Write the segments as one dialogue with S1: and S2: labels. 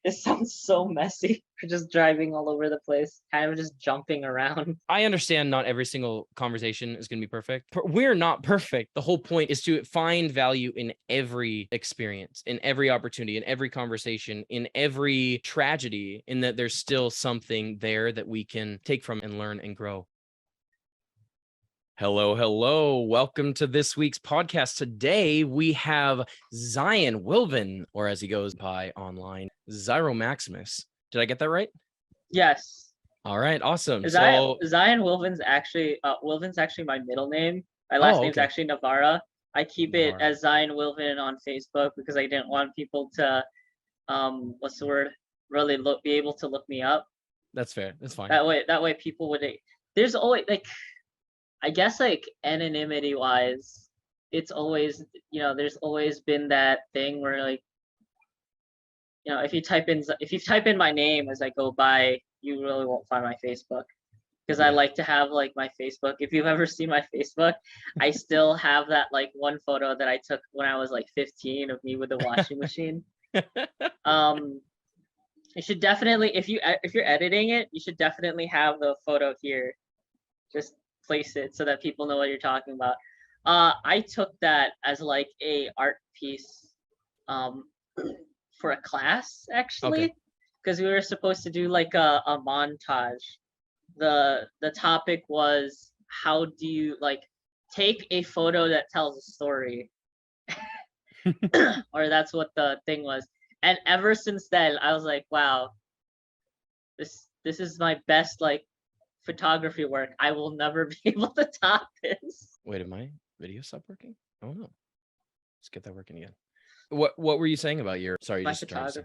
S1: This sounds so messy. We're just driving all over the place, kind of just jumping around.
S2: I understand not every single conversation is going to be perfect. We're not perfect. The whole point is to find value in every experience, in every opportunity, in every conversation, in every tragedy, in that there's still something there that we can take from and learn and grow. Hello. Welcome to this week's podcast. Today we have Zyan Wilven, or as he goes by online, Zyro Maximus. Did I get that right?
S1: Yes.
S2: All right, awesome.
S1: Zyan Wilven's actually my middle name. My last name's actually Navarra. I keep it as Zyan Wilven on Facebook because I didn't want people to really be able to look me up.
S2: That's fair. That's fine.
S1: That way people would. There's always I guess anonymity wise, it's always, there's always been that thing where if you type in my name as I go by, you really won't find my Facebook because I like to have my Facebook. If you've ever seen my Facebook, I still have that one photo that I took when I was 15 of me with the washing machine. You should definitely, if you're editing it, you should definitely have the photo here. Just place it so that people know what you're talking about. I took that as a art piece for a class actually, because we were supposed to do a montage. The topic was, how do you take a photo that tells a story? Or that's what the thing was. And ever since then I was like, wow, this is my best photography work. I will never be able to top this.
S2: Wait, did my video stop working? Oh no. Let's get that working again. What were you saying about your
S1: photography?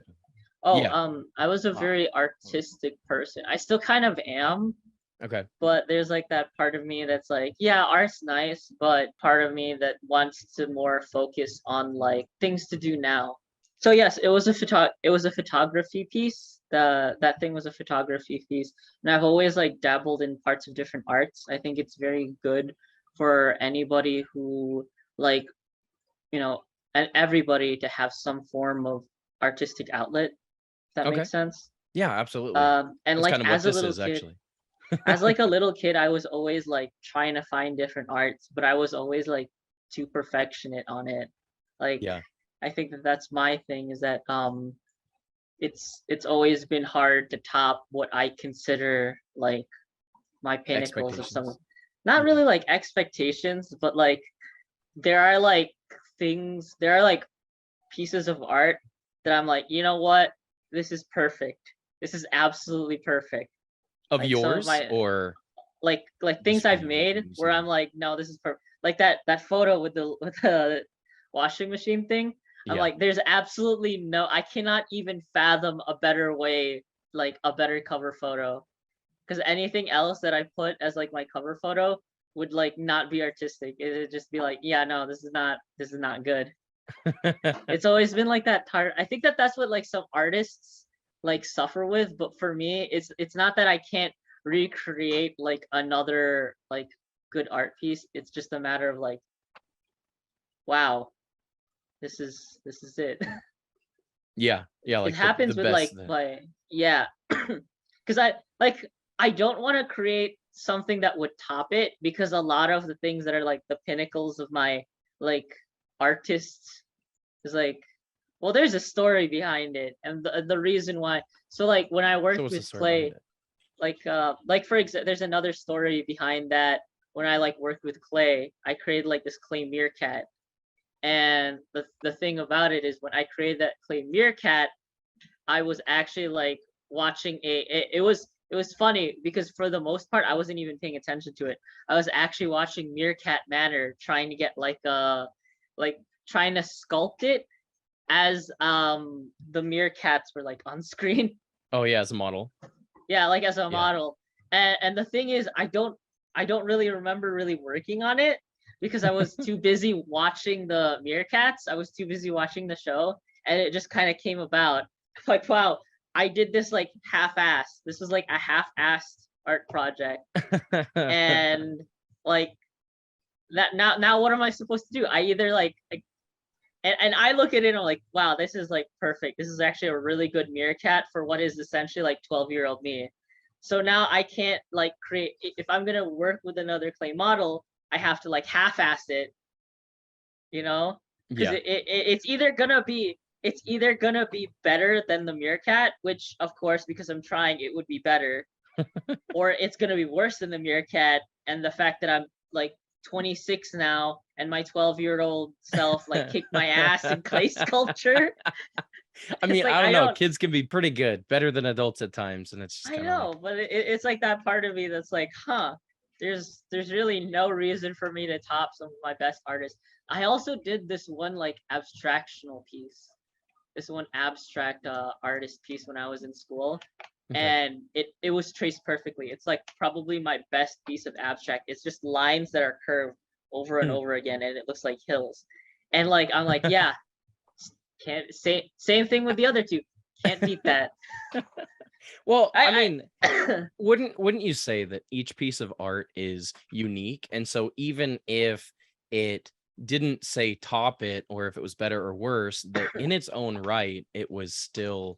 S1: I was a very artistic person. I still kind of am.
S2: Okay.
S1: But there's that part of me that's art's nice, but part of me that wants to more focus on things to do now. So yes, it was a photography piece. That thing was a photography piece, and I've always dabbled in parts of different arts. I think it's very good for anybody who and everybody to have some form of artistic outlet. If that makes sense.
S2: Yeah, absolutely.
S1: And
S2: that's kind of
S1: as a
S2: little
S1: little kid,
S2: actually.
S1: as a little kid, I was always trying to find different arts, but I was always too perfectionist on it. I think that's my thing, is that it's always been hard to top what I consider my pinnacles of some, not really expectations, but there are there are pieces of art that I'm you know what, this is perfect. This is absolutely perfect.
S2: Of yours or
S1: things I've made where I'm no, this is perfect. That photo with the washing machine thing. I'm there's absolutely no, I cannot even fathom a better way, a better cover photo, because anything else that I put as my cover photo would not be artistic. It would just be yeah, no, this is not good. It's always been that I think that's what some artists suffer with, but for me it's not that I can't recreate another good art piece. It's just a matter of wow, this is it.
S2: Yeah.
S1: It happens with because I don't want to create something that would top it, because a lot of the things that are the pinnacles of my artists is well, there's a story behind it, and the reason why. So when I worked with clay, for example, there's another story behind that. When I worked with clay, I created this clay meerkat. And the thing about it is, when I created that clay meerkat, I was actually watching it was funny, because for the most part I wasn't even paying attention to it. I was actually watching Meerkat Manor, trying to get trying to sculpt it as the meerkats were on screen.
S2: Oh yeah, as a model.
S1: Yeah, as a model. And the thing is, I don't really remember really working on it, because I was too busy watching the meerkats. I was too busy watching the show, and it just kind of came about. Wow, I did this half-assed. This was a half-assed art project. And that now what am I supposed to do? I either and I look at it and I'm like, wow, this is like perfect. This is actually a really good meerkat for what is essentially like 12-year-old me. So now I can't like create, if I'm gonna work with another clay model, I have to like half-ass it, you know? Because
S2: Yeah.
S1: it's either gonna be better than the meerkat, which of course, because I'm trying, it would be better, or it's gonna be worse than the meerkat, and the fact that I'm like 26 now and my 12-year-old self like kicked my ass in clay sculpture.
S2: I
S1: It's
S2: mean,
S1: like
S2: I don't know. Kids can be pretty good, better than adults at times, and it's just
S1: I
S2: kind of like,
S1: know, but it's like that part of me that's like, huh, there's really no reason for me to top some of my best artists. I also did this one like abstractional piece, this one abstract artist piece when I was in school,
S2: okay.
S1: and it was traced perfectly. It's like probably my best piece of abstract. It's just lines that are curved over and over again, and it looks like hills. And like I'm like, yeah, can't say same thing with the other two. Can't beat that.
S2: Well, I
S1: I
S2: mean, wouldn't you say that each piece of art is unique? And so even if it didn't say top it, or if it was better or worse, that in its own right, it was still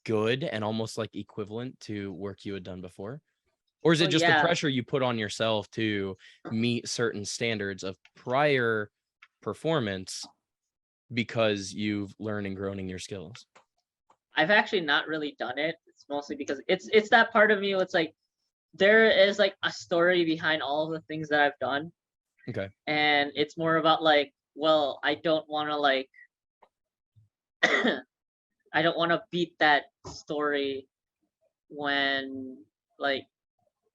S2: good and almost like equivalent to work you had done before? Or is it
S1: well,
S2: just the
S1: yeah.
S2: pressure you put on yourself to meet certain standards of prior performance because you've learned and grown in your skills?
S1: I've actually not really done it. It's mostly because it's that part of me. It's like there is like a story behind all of the things that I've done,
S2: Okay.
S1: and it's more about like, well, I don't want to like, I don't want to beat that story when like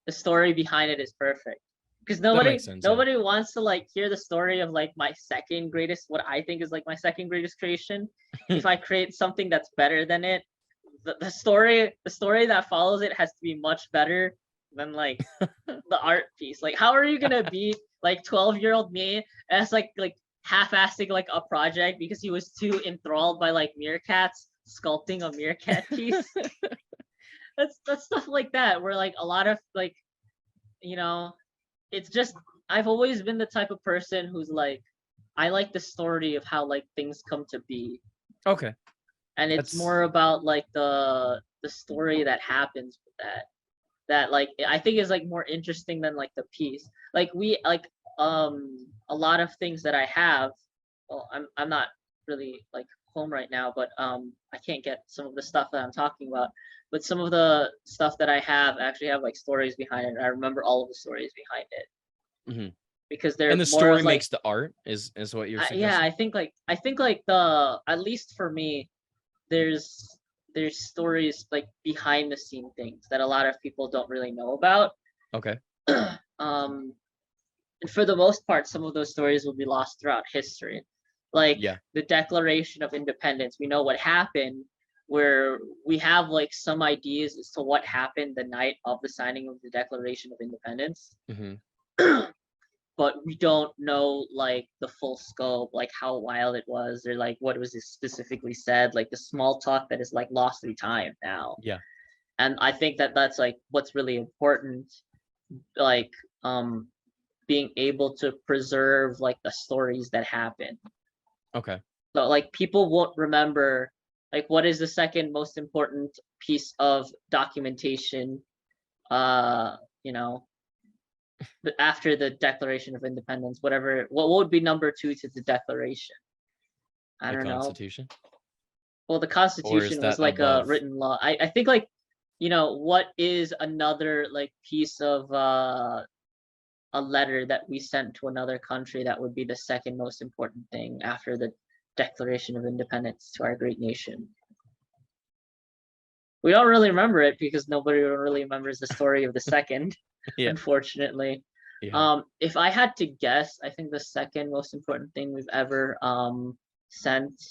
S1: the story behind it is perfect. Because
S2: That makes sense. Yeah.
S1: nobody wants to like hear the story of like my second greatest, what I think is like my second greatest creation. If I create something that's better than it, the story that follows it has to be much better than like the art piece. Like how are you gonna beat like 12-year-old me as like half-assing like a project because he was too enthralled by like meerkats sculpting a meerkat piece? That's stuff like that where like a lot of like, you know, it's just I've always been the type of person who's like I like the story of how like things come to be,
S2: Okay.
S1: and it's
S2: That's
S1: more about like the story that happens with that like I think is like more interesting than like the piece. Like we like a lot of things that I have. Well, I'm not really like home right now, but I can't get some of the stuff that I'm talking about. But some of the stuff that I have actually have like stories behind it. And I remember all of the stories behind it
S2: mhm.
S1: because
S2: And
S1: they're
S2: the
S1: more
S2: story
S1: of like
S2: makes the art is what you're
S1: yeah,
S2: suggesting?
S1: I think like the at least for me there's stories like behind the scene things that a lot of people don't really know about.
S2: Okay.
S1: um and for the most part some of those stories will be lost throughout history, like
S2: Yeah.
S1: the Declaration of Independence. We know what happened, where we have like some ideas as to what happened the night of the signing of the Declaration of Independence.
S2: Hmm.
S1: But we don't know like the full scope, like how wild it was, or like what was specifically said, like the small talk that is like lost through time now.
S2: Yeah.
S1: And I think that that's like what's really important, like um being able to preserve like the stories that happen.
S2: Okay.
S1: So like people won't remember like what is the second most important piece of documentation, you know, after the Declaration of Independence, whatever, what would be number two to the Declaration? I
S2: The
S1: don't know.
S2: Constitution?
S1: Well, the
S2: Or is
S1: Constitution was
S2: that
S1: like a
S2: above?
S1: written law. I think like, you know, what is another like piece of a letter that we sent to another country that would be the second most important thing after the Declaration of Independence to our great nation? We don't really remember it because nobody really remembers the story of the second,
S2: Yeah.
S1: unfortunately.
S2: Yeah.
S1: If I had to guess, I think the second most important thing we've ever sent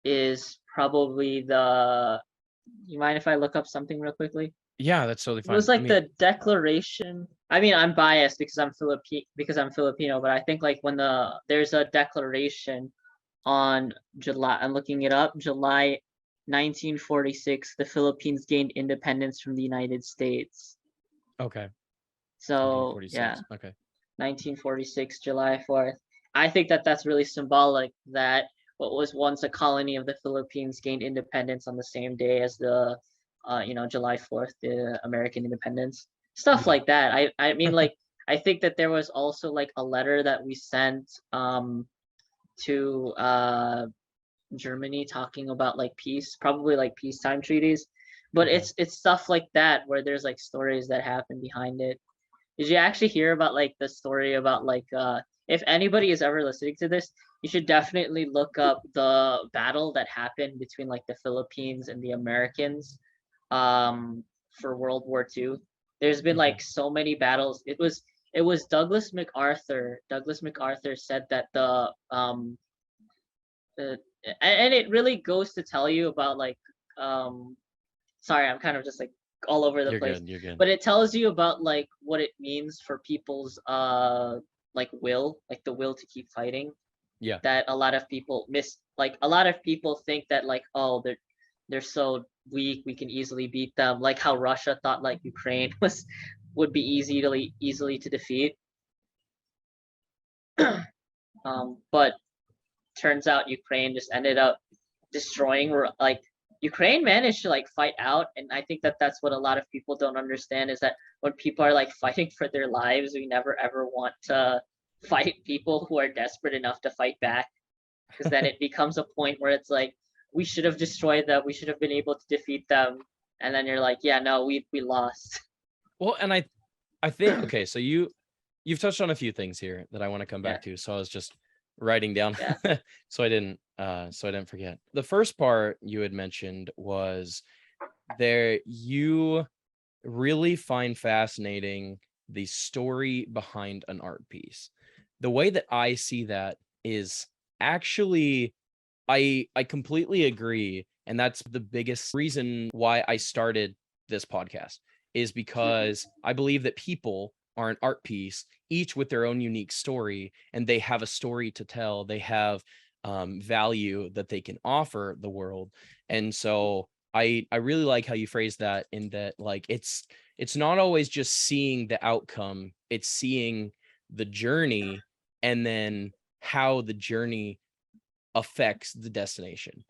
S1: is probably the. You mind if I look up something real quickly?
S2: Yeah, that's totally
S1: It was
S2: fine. I
S1: like
S2: mean,
S1: the Declaration. I mean, I'm biased because I'm Filipino, but I think like when there's a declaration on July. I'm looking it up. July 1946, the Philippines gained independence from the United States.
S2: okay.
S1: So yeah,
S2: 1946. Okay.
S1: 1946, July 4th. I think that that's really symbolic that what was once a colony of the Philippines gained independence on the same day as the, July 4th, the American independence. Stuff
S2: Yeah.
S1: like that. I mean, like, I think that there was also like a letter that we sent to Germany talking about like peace, probably like peacetime treaties. But
S2: Okay.
S1: it's stuff like that where there's like stories that happen behind it. Did you actually hear about like the story about like if anybody is ever listening to this, you should definitely look up the battle that happened between like the Philippines and the Americans for World War II. There's been
S2: Okay.
S1: like so many battles. It was Douglas MacArthur. Douglas MacArthur said that the and it really goes to tell you about like sorry, I'm kind of just like all over the
S2: You're
S1: place.
S2: good. You're good.
S1: But it tells you about like what it means for people's like will, like the will to keep fighting.
S2: Yeah.
S1: That a lot of people miss, like a lot of people think that like, oh, they're so weak, we can easily beat them, like how Russia thought like Ukraine was would be easily to defeat. But turns out Ukraine just ended up destroying, like Ukraine managed to like fight out, and I think that that's what a lot of people don't understand is that when people are like fighting for their lives, we never ever want to fight people who are desperate enough to fight back, because then it becomes a point where it's like we should have destroyed them, we should have been able to defeat them, and then you're like, yeah, no, we lost.
S2: Well, and I think okay, so you've touched on a few things here that I want to come
S1: Yeah,
S2: back to. So I was just writing down
S1: yeah,
S2: so I didn't forget. The first part you had mentioned was there you really find fascinating the story behind an art piece. The way that I see that is actually I completely agree, and that's the biggest reason why I started this podcast is
S1: mhm,
S2: because I believe that people are an art piece, each with their own unique story, and they have a story to tell. They have value that they can offer the world, and so I really like how you phrase that in that like it's not always just seeing the outcome; it's seeing the journey and then how the journey affects the destination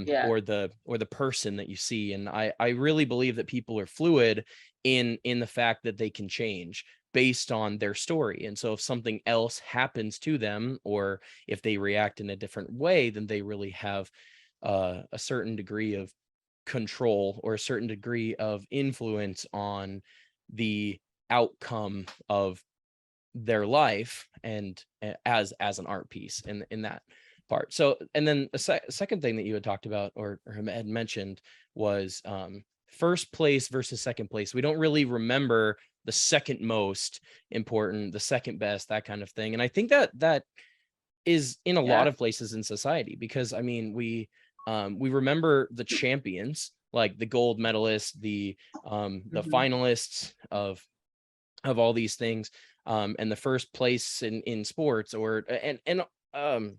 S1: yeah,
S2: or the person that you see. And I really believe that people are fluid in the fact that they can change based on their story. And so if something else happens to them or if they react in a different way, then they really have a certain degree of control or a certain degree of influence on the outcome of their life and as an art piece in that part. So and then the second thing that you had talked about or had mentioned was first place versus second place. We don't really remember the second most important, the second best, that kind of thing. And I think that that is in a lot
S1: yeah,
S2: of places in society because I mean we remember the champions like the gold medalists, the
S1: hmm,
S2: finalists of all these things, and the first place in sports or and um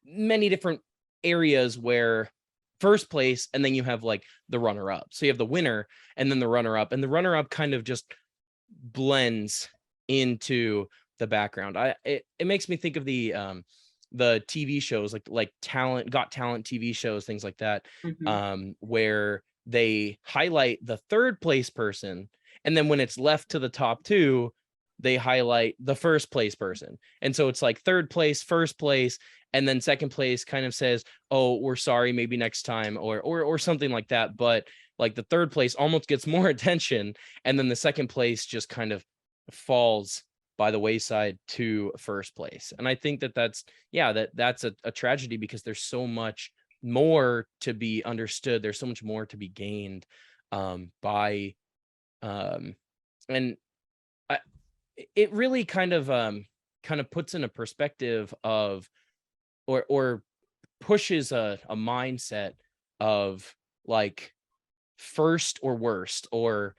S2: many different areas where first place and then you have like the runner up, so you have the winner and then the runner up, and the runner up kind of just blends into the background. It makes me think of the TV shows like Talent TV shows, things like that,
S1: hmm,
S2: where they highlight the third place person, and then when it's left to the top two, they highlight the first place person. And so it's like third place, first place, and then second place kind of says, "Oh, we're sorry, maybe next time," or something like that. But like the third place almost gets more attention, and then the second place just kind of falls by the wayside to first place. And I think that that's yeah, that's a tragedy because there's so much more to be understood. There's so much more to be gained by um and I, it really kind of puts in a perspective of or pushes a mindset of like first or worst or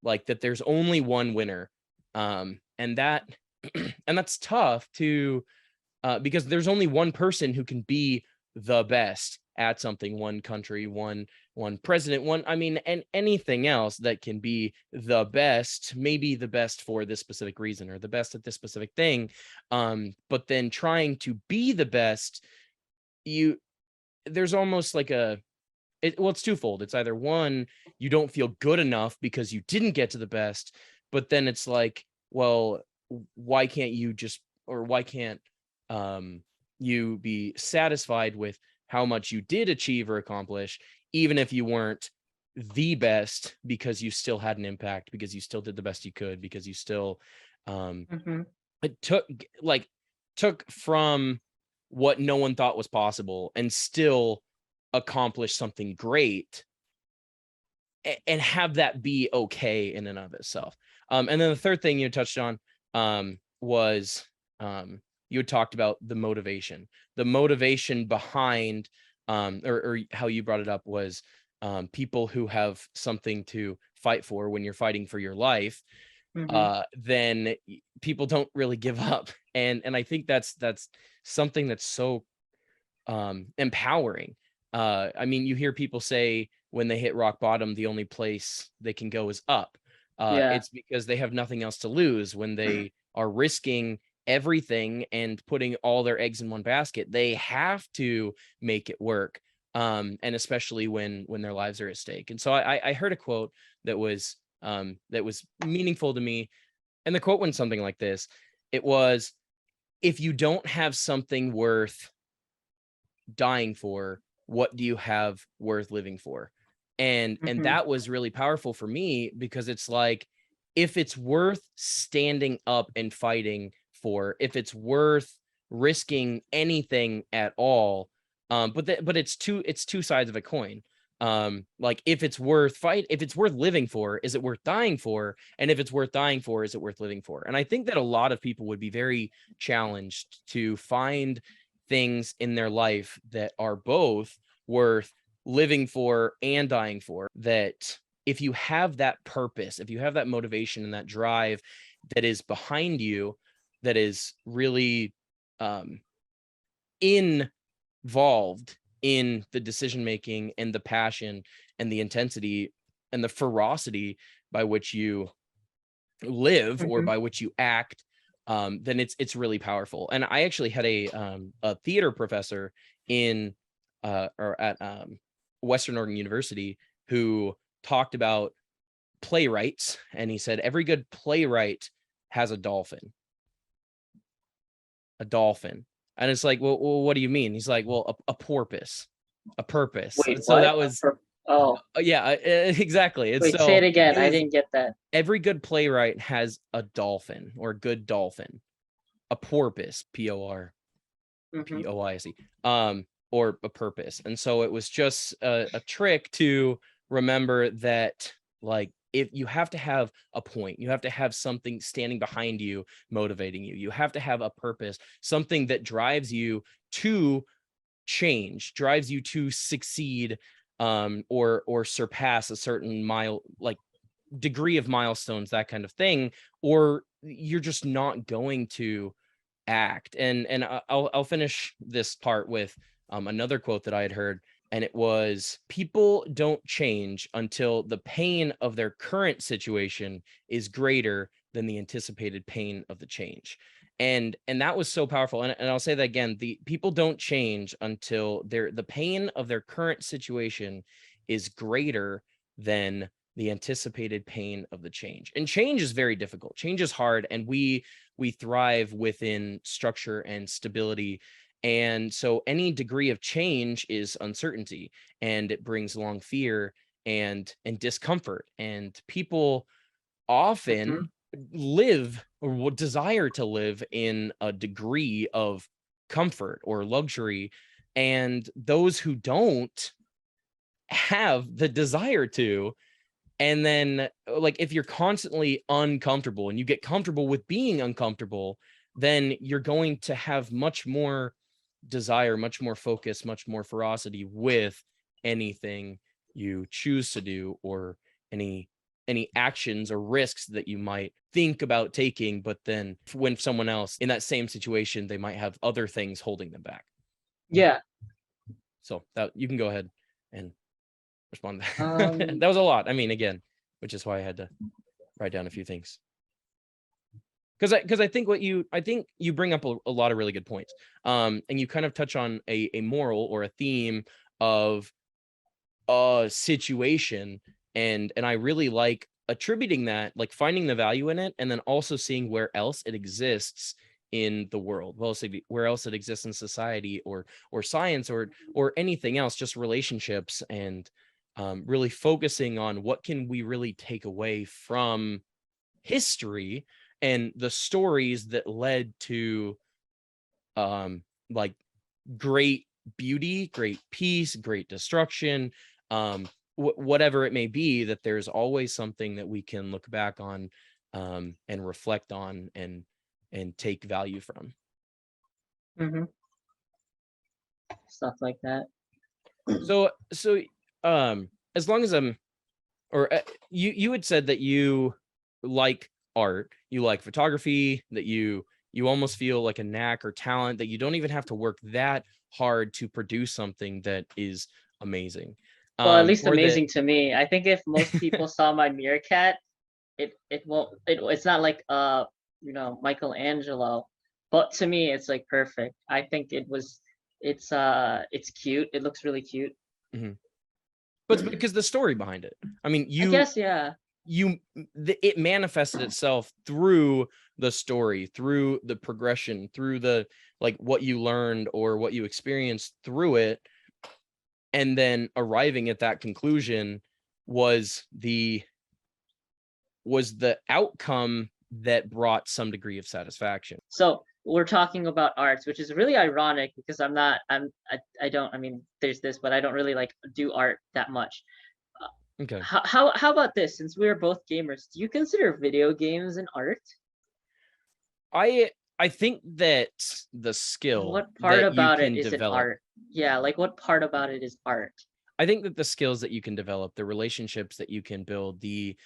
S2: like that there's only one winner, and that and that's tough to because there's only one person who can be the best at something, one country, one president, and anything else that can be the best, maybe the best for this specific reason or the best at this specific thing. But then trying to be the best, there's almost like it's twofold. It's either one, you don't feel good enough because you didn't get to the best, but then it's like, well, why can't you you be satisfied with how much you did achieve or accomplish, even if you weren't the best, because you still had an impact, because you still did the best you could, because you still it took from what no one thought was possible and still accomplish something great, and have that be okay in and of itself. And then the third thing you touched on was you had talked about the motivation behind, or how you brought it up was people who have something to fight for when you're fighting for your life. Then people don't really give up, and I think that's something that's so empowering. I mean, you hear people say when they hit rock bottom, the only place they can go is up. It's because they have nothing else to lose. When they are risking everything and putting all their eggs in one basket, they have to make it work. And especially when their lives are at stake. And so I heard a quote that was meaningful to me. And the quote went something like this. It was, if you don't have something worth dying for, what do you have worth living for? And that was really powerful for me, because it's like, if it's worth standing up and fighting for, if it's worth risking anything at all, but it's two sides of a coin. Like, if it's worth living for, is it worth dying for? And if it's worth dying for, is it worth living for? And I think that a lot of people would be very challenged to find things in their life that are both worth living for and dying for. That if you have that purpose, if you have that motivation and that drive that is behind you, that is really involved in the decision making and the passion and the intensity and the ferocity by which you live or by which you act, then it's really powerful. And I actually had a theater professor in at Western Oregon University who talked about playwrights, and he said every good playwright has a dolphin. And it's like, well, what do you mean? He's like, well, a porpoise, a purpose.
S1: Wait,
S2: and so
S1: what?
S2: that was yeah, exactly. And
S1: wait,
S2: so
S1: say it again. I didn't get that.
S2: Every good playwright has a dolphin, or a good dolphin, a porpoise, Porpoise, or a purpose. And so it was just a trick to remember that, like, if you have to have a point, you have to have something standing behind you, motivating you. You have to have a purpose, something that drives you to change, drives you to succeed, or surpass a certain degree of milestones, that kind of thing, or you're just not going to act. And I'll finish this part with another quote that I had heard. And it was, people don't change until the pain of their current situation is greater than the anticipated pain of the change. And that was so powerful. And I'll say that again, the people don't change until the pain of their current situation is greater than the anticipated pain of the change. And change is very difficult. Change is hard. And we thrive within structure and stability. And so any degree of change is uncertainty, and it brings along fear and discomfort. And people often live, or desire to live, in a degree of comfort or luxury. And those who don't have the desire to, and then, like, if you're constantly uncomfortable and you get comfortable with being uncomfortable, then you're going to have much more desire, much more focus, much more ferocity with anything you choose to do, or any actions or risks that you might think about taking. But then when someone else in that same situation, they might have other things holding them back.
S1: Yeah.
S2: So that you can go ahead and respond.
S1: Um,
S2: That was a lot. I mean, again, which is why I had to write down a few things. Because I think you bring up a lot of really good points. And you kind of touch on a moral or a theme of a situation, and I really like attributing that, like finding the value in it, and then also seeing where else it exists in the world, where else it exists in society or science or anything else, just relationships, and really focusing on what can we really take away from history and the stories that led to like great beauty, great peace, great destruction, whatever it may be, that there's always something that we can look back on and reflect on and take value from.
S1: hmm Stuff like that.
S2: So as long as you had said that you like art, you like photography, that you almost feel like a knack or talent, that you don't even have to work that hard to produce something that is amazing.
S1: Well, at least
S2: Or that
S1: amazing to me. I think if most people saw my meerkat, it's not like Michelangelo, but to me it's like perfect. I think it's cute. It looks really cute.
S2: Mhm. But it's because the story behind it. I mean,
S1: I guess, yeah.
S2: it manifested itself through the story, through the progression, through the like what you learned or what you experienced through it, and then arriving at that conclusion was the outcome that brought some degree of satisfaction.
S1: So we're talking about arts, which is really ironic because I don't, I mean, there's this, but I don't really like do art that much.
S2: Okay.
S1: How about this? Since we're both gamers, do you consider video games an art?
S2: I think that the skill
S1: What part
S2: that you
S1: about it
S2: can
S1: is it
S2: develop,
S1: art? Yeah, like what part about it is art?
S2: I think that the skills that you can develop, the relationships that you can build, the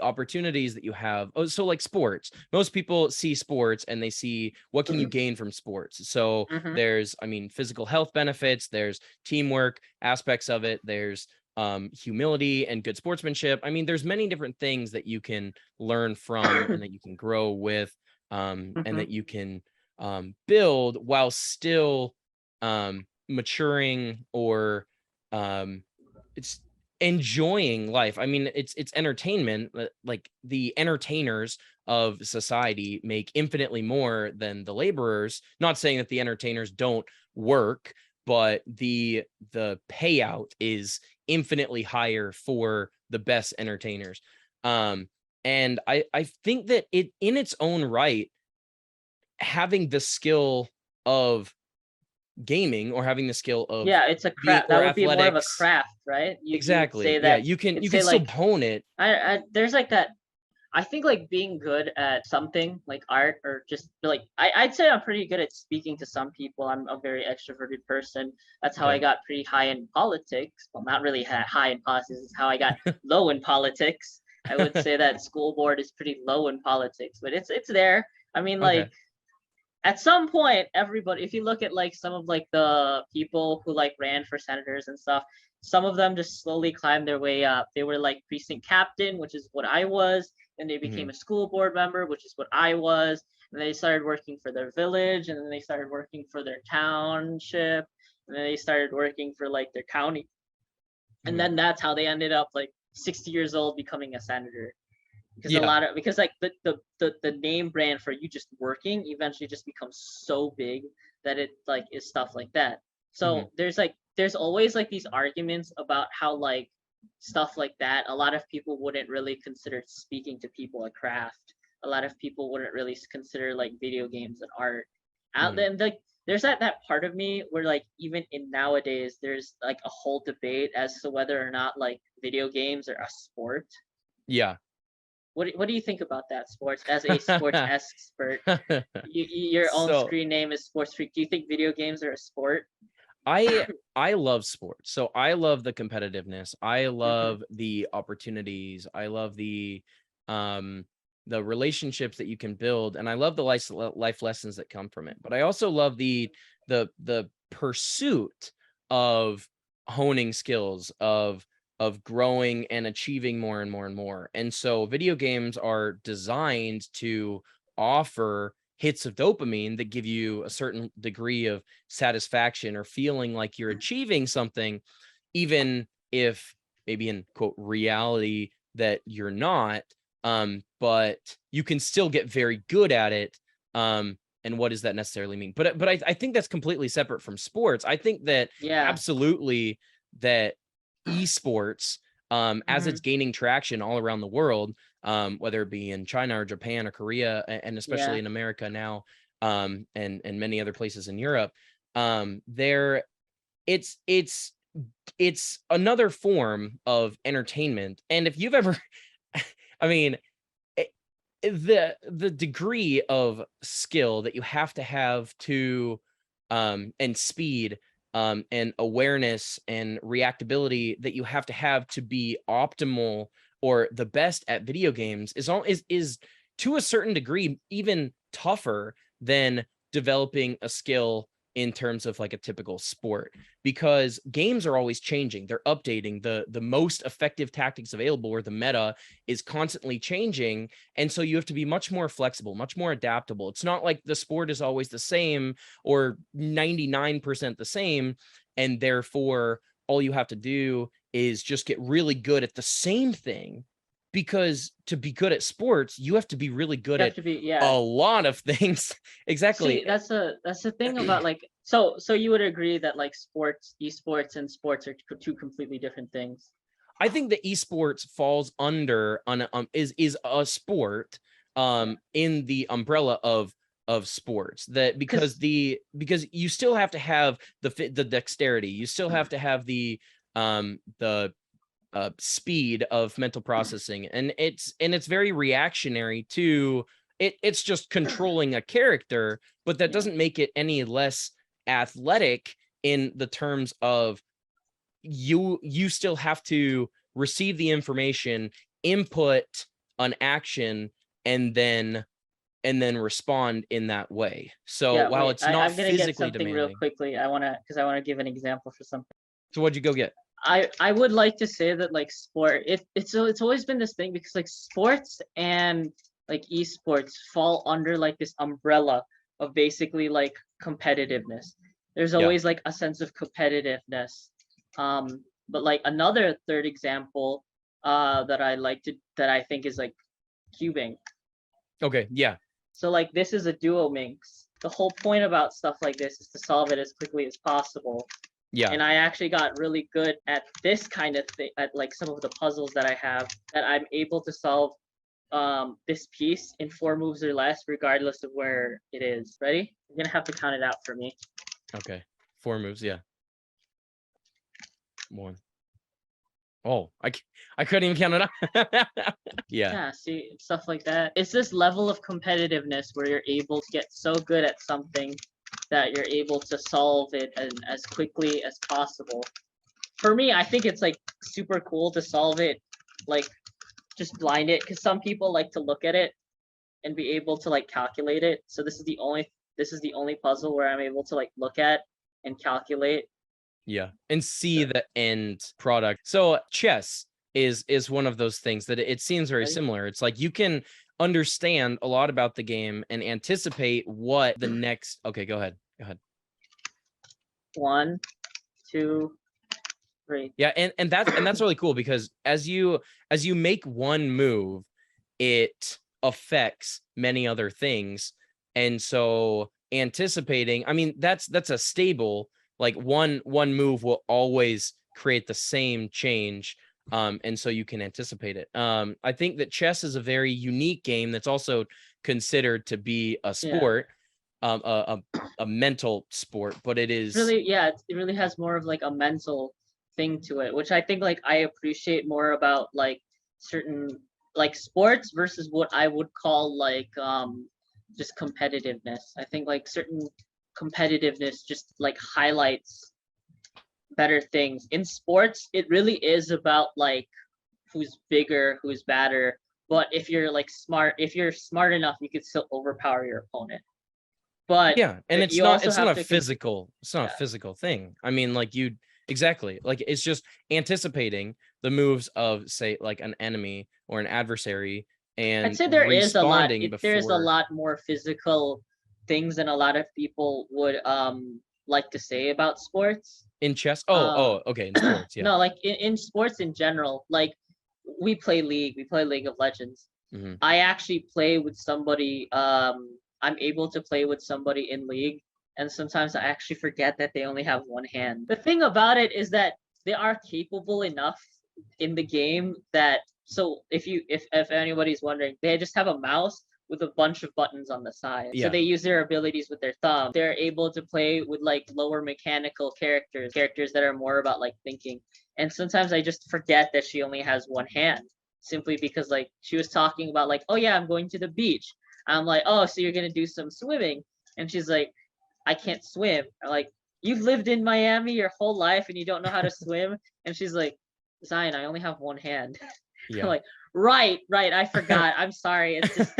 S2: opportunities that you have. Oh, so like sports. Most people see sports and they see what can you gain from sports. So
S1: hmm
S2: there's, I mean, physical health benefits, there's teamwork aspects of it, there's humility and good sportsmanship. I mean, there's many different things that you can learn from and that you can grow with, and
S1: hmm
S2: that you can build while still maturing or it's enjoying life. I mean, it's entertainment. Like the entertainers of society make infinitely more than the laborers. Not saying that the entertainers don't work, but the payout is infinitely higher for the best entertainers. And I think that it in its own right, having the skill of gaming or having the skill of
S1: Yeah, it's a
S2: being
S1: craft.
S2: or
S1: That would be more of a
S2: athletics.
S1: craft, right? You would say
S2: Exactly. Yeah,
S1: that
S2: you
S1: you'd
S2: can
S1: say
S2: still
S1: like
S2: hone it.
S1: there's like that. I think like being good at something like art or just like I'd say I'm pretty good at speaking to some people. I'm a very extroverted person. That's how I
S2: Okay.
S1: got pretty high in politics. Well, not really high in politics. It's how I got low in politics. I would say that school board is pretty low in politics, but it's there. I mean,
S2: Okay.
S1: like at some point, everybody, if you look at like some of like the people who like ran for senators and stuff, some of them just slowly climbed their way up. They were like precinct captain, which is what I was, and they became
S2: Mhm.
S1: a school board member, which is what I was, and they started working for their village, and then they started working for their township, and then they started working for like their county, and
S2: Mhm.
S1: then that's how they ended up like 60 years old becoming a senator because
S2: Yeah.
S1: because the name brand for you just working eventually just becomes so big that it like is stuff like that.
S2: Mhm.
S1: So there's always like these arguments about how like stuff like that, a lot of people wouldn't really consider speaking to people a craft. A lot of people wouldn't really consider like video games an art. Out
S2: Mhm.
S1: then like there's that part of me where like even in nowadays there's like a whole debate as to whether or not like video games are a sport.
S2: Yeah.
S1: What do you think about that, sports as a sports expert? Your own
S2: So
S1: screen name is Sports Freak. Do you think video games are a sport?
S2: I I love sports. So I love the competitiveness. I
S1: hmm
S2: love the opportunities. I love the relationships that you can build, and I love the life lessons that come from it. But I also love the pursuit of honing skills, of growing and achieving more and more and more. And so video games are designed to offer hits of dopamine that give you a certain degree of satisfaction or feeling like you're achieving something, even if maybe in quote reality that you're not, but you can still get very good at it. And what does that necessarily mean? But I think that's completely separate from sports. I think that absolutely that esports, as it's gaining traction all around the world, whether it be in China or Japan or Korea, and especially in America now, and many other places in Europe, it's another form of entertainment. And if you've ever, I mean, the degree of skill that you have to and speed, and awareness and reactability that you have to be optimal or the best at video games is to a certain degree even tougher than developing a skill in terms of like a typical sport, because games are always changing. They're updating. The most effective tactics available, or the meta, is constantly changing. And so you have to be much more flexible, much more adaptable. It's not like the sport is always the same or 99% the same. And therefore, all you have to do is just get really good at the same thing. Because to be good at sports, you have to be really good at a lot of things. Exactly.
S1: See, that's the thing about like, so you would agree that like esports and sports are two completely different things.
S2: I think that esports falls under is a sport in the umbrella of sports, that because you still have to have the dexterity, you still have to have the speed of mental processing, and it's very reactionary to it. It's just controlling a character, but that doesn't make it any less athletic in the terms of you still have to receive the information, input an action, and then respond in that way. So while it's not
S1: I'm gonna
S2: physically
S1: get something
S2: demanding,
S1: real quickly, because I want to give an example for something.
S2: So what'd you go get?
S1: I would like to say that like it's always been this thing, because like sports and like esports fall under like this umbrella of basically like competitiveness. There's always like a sense of competitiveness. But like another third example that I think is like cubing.
S2: Okay, yeah.
S1: So like this is a duo minx. The whole point about stuff like this is to solve it as quickly as possible.
S2: Yeah.
S1: And I actually got really good at this kind of thing, at like some of the puzzles that I have, that I'm able to solve this piece in 4 moves or less, regardless of where it is. Ready? You're gonna have to count it out for me.
S2: Okay. 4 moves, yeah. 1. Oh, I couldn't even count it out.
S1: Yeah, see, stuff like that. It's this level of competitiveness where you're able to get so good at something that you're able to solve it as quickly as possible. For me, I think it's like super cool to solve it, like just blind it, because some people like to look at it and be able to like calculate it. So this is the only puzzle where I'm able to like look at and calculate.
S2: Yeah, and see the end product. So chess is one of those things that it seems very similar. It's like you can understand a lot about the game and anticipate what the next. Okay, go ahead. 1, 2, 3. Yeah, and that's really cool, because as you make one move, it affects many other things. And so anticipating, I mean, that's a stable, like one move will always create the same change. And so you can anticipate it. I think that chess is a very unique game that's also considered to be a sport, a mental sport, but it is
S1: really, it really has more of like a mental thing to it, which I think like I appreciate more about like certain like sports versus what I would call like just competitiveness. I think like certain competitiveness just like highlights better things. In sports, it really is about like who's bigger, who's badder. But if you're smart enough, you could still overpower your opponent. But
S2: Yeah, and it's
S1: you
S2: not
S1: also
S2: it's not
S1: have
S2: a
S1: to
S2: physical
S1: yeah.
S2: thing. I mean, like you exactly like it's just anticipating the moves of say like an enemy or an adversary
S1: I'd
S2: and
S1: say there is a lot.
S2: responding
S1: There's a
S2: before
S1: lot more physical things than a lot of people would like to say about sports.
S2: in chess.
S1: Um,
S2: Okay, in sports, yeah.
S1: no, like in sports in general, like we play League of Legends.
S2: Hmm.
S1: I actually play with somebody. I'm able to play with somebody in League, and sometimes I actually forget that they only have one hand. The thing about it is that they are capable enough in the game that so if anybody's wondering, they just have a mouse with a bunch of buttons on the side. So
S2: Yeah,
S1: they use their abilities with their thumb. They're able to play with like lower mechanical characters that are more about like thinking. And sometimes I just forget that she only has one hand simply because like she was talking about like, oh yeah, I'm going to the beach. I'm like, oh, so you're gonna do some swimming? And she's like, I can't swim. I'm like, you've lived in Miami your whole life and you don't know how to swim? And she's like, Zyan, I only have one hand. I'm
S2: yeah.
S1: like, right, I forgot. I'm sorry. It's just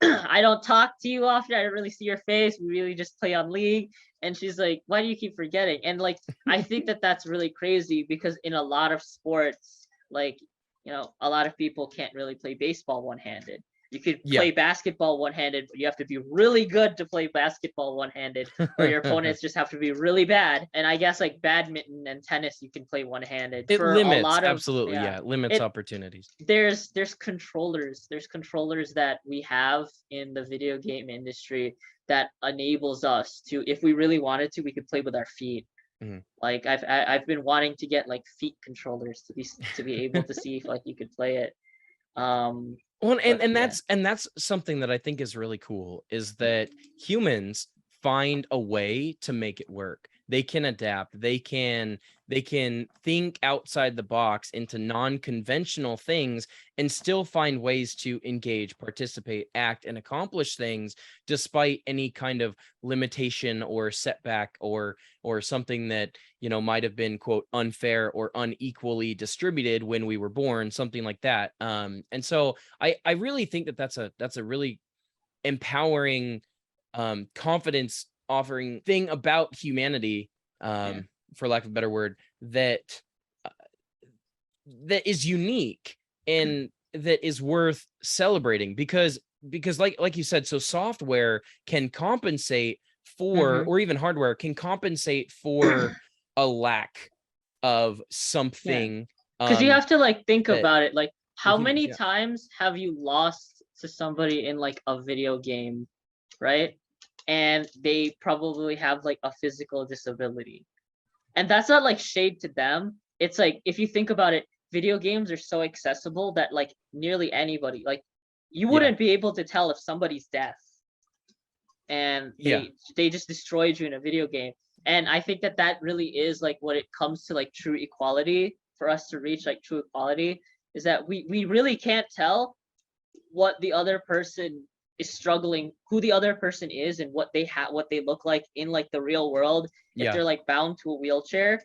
S1: I don't talk to you often. I don't really see your face. We really just play on League. And she's like, why do you keep forgetting? And like, I think that that's really crazy because in a lot of sports, like, a lot of people can't really play baseball one-handed. You could
S2: Yeah.
S1: play basketball one-handed, but you have to be really good to play basketball one-handed, or your opponents just have to be really bad. And I guess like badminton and tennis, you can play one-handed.
S2: It
S1: For a
S2: limits,
S1: lot of
S2: absolutely,
S1: yeah,
S2: yeah, it limits
S1: it
S2: opportunities.
S1: there's controllers that we have in the video game industry that enables us to, if we really wanted to, we could play with our feet.
S2: Mhm.
S1: Like I've been wanting to get like feet controllers to be able to see if like you could play it.
S2: Well,
S1: But yeah,
S2: and that's something that I think is really cool is that humans find a way to make it work. They can adapt. They can think outside the box into non-conventional things and still find ways to engage, participate, act, and accomplish things despite any kind of limitation or setback or something that might have been quote unfair or unequally distributed when we were born, something like that. And so I really think that that's a really empowering, confidence offering thing about humanity,
S1: yeah,
S2: for lack of a better word, that uh, that is unique and that is worth celebrating because like you said, so software can compensate for,
S1: mm-hmm.
S2: or even hardware can compensate for a lack of
S1: Yeah.
S2: something
S1: Because you have to like think
S2: that
S1: about it. Like,
S2: with
S1: how
S2: humans.
S1: many
S2: Yeah.
S1: times have you lost to somebody in like a video game, right? And they probably have like a physical disability. And that's not like shade to them. It's like if you think about it, video games are so accessible that like nearly anybody, like you
S2: Yeah.
S1: wouldn't be able to tell if somebody's deaf and
S2: Yeah.
S1: they just destroyed you in a video game. And I think that that really is like what it comes to like true equality. For us to reach like true equality is that we really can't tell what the other person is struggling, who the other person is, and what they look like in like the real world if
S2: Yeah.
S1: they're like bound to a wheelchair,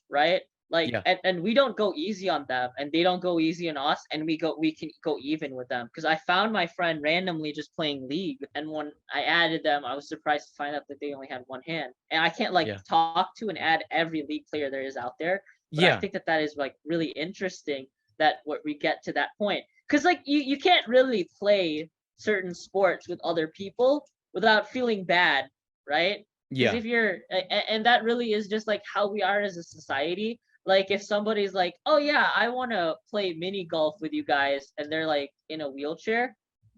S1: right? Like,
S2: Yeah.
S1: and we don't go easy on them and they don't go easy on us, and we can go even with them. Because I found my friend randomly just playing League, and when I added them, I was surprised to find out that they only had one hand. And I can't like
S2: Yeah.
S1: talk to and add every League player there is out there, but I
S2: Yeah.
S1: think that that is like really interesting that what we get to that point. Because like you can't really play certain sports with other people without feeling bad, right? Because
S2: Yeah.
S1: if you're and that really is just like how we are as a society. Like if somebody's like, oh yeah, I want to play mini golf with you guys, and they're like in a wheelchair,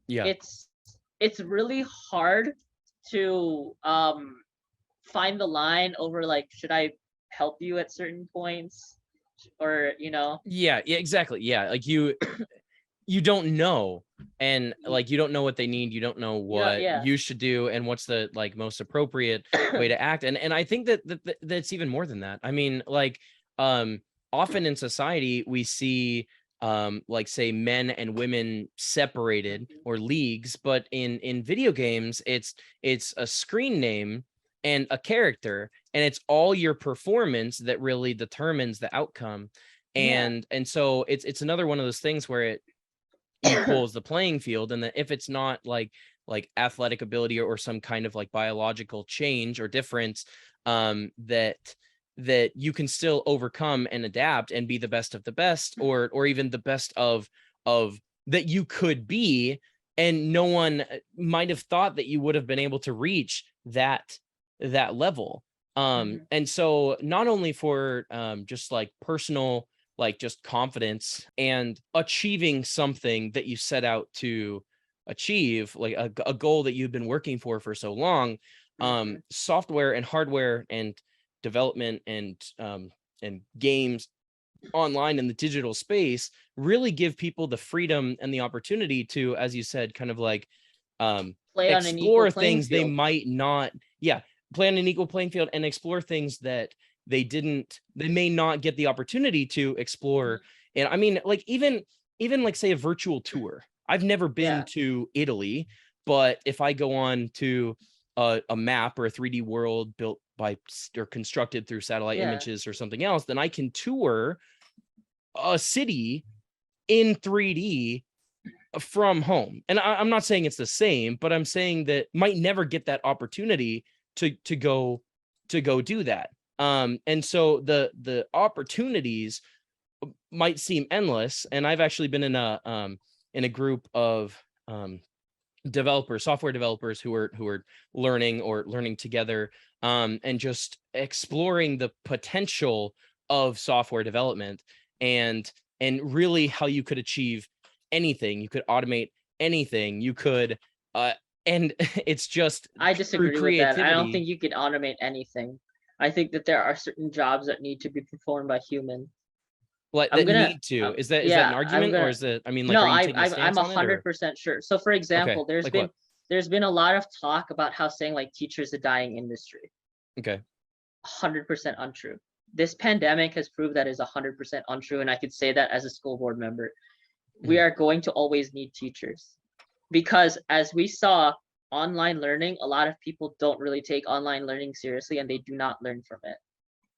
S2: Yeah.
S1: it's really hard to find the line over like, should I help you at certain points, or
S2: Yeah. Yeah. Exactly. Yeah. Like you don't know, and like you don't know what they need, you don't know what
S1: yeah,
S2: you should do and what's the like most appropriate way to act. And I think that's even more than that. I mean, like um often in society we see like say men and women separated or leagues, but in video games it's a screen name and a character, and it's all your performance that really determines the outcome.
S1: yeah,
S2: And so it's another one of those things where equals the playing field, and that if it's not like athletic ability or some kind of like biological change or difference, that you can still overcome and adapt and be the best of the best, or even the best of that you could be, and no one might have thought that you would have been able to reach that level. And so not only for just like personal, like just confidence and achieving something that you set out to achieve, like a goal that you've been working for so long, software and hardware and development and games online in the digital space really give people the freedom and the opportunity to, as you said, kind of like
S1: Play on an equal
S2: explore
S1: playing
S2: things they
S1: field.
S2: might not, play on an equal playing field and explore things that they may not get the opportunity to explore. And I mean, like even like say a virtual tour. I've never been to Italy, but if I go on to a map or a 3D world built by or constructed through satellite images or something else, then I can tour a city in 3D from home. And I'm not saying it's the same, but I'm saying that might never get that opportunity to go do that. And so the opportunities might seem endless. And I've actually been in a group of software developers who are learning together, and just exploring the potential of software development, and really how you could achieve anything. You could automate anything. You could and it's just
S1: I
S2: through
S1: disagree with that. I don't
S2: creativity.
S1: think you can automate anything. I think that there are certain jobs that need to be performed by humans.
S2: What
S1: I'm
S2: that
S1: gonna,
S2: need to is that an
S1: I'm
S2: argument, or
S1: gonna.
S2: is it, I mean, like,
S1: No,
S2: are you taking a
S1: I'm
S2: stance on it, or
S1: 100% sure. So, for
S2: okay,
S1: example,
S2: like what?
S1: there's been a lot of talk about how saying like teachers a dying industry.
S2: Okay.
S1: 100% untrue. This pandemic has proved that is 100% untrue, and I could say that as a school board member. We are going to always need teachers, because as we saw, online learning, a lot of people don't really take online learning seriously, and they do not learn from it.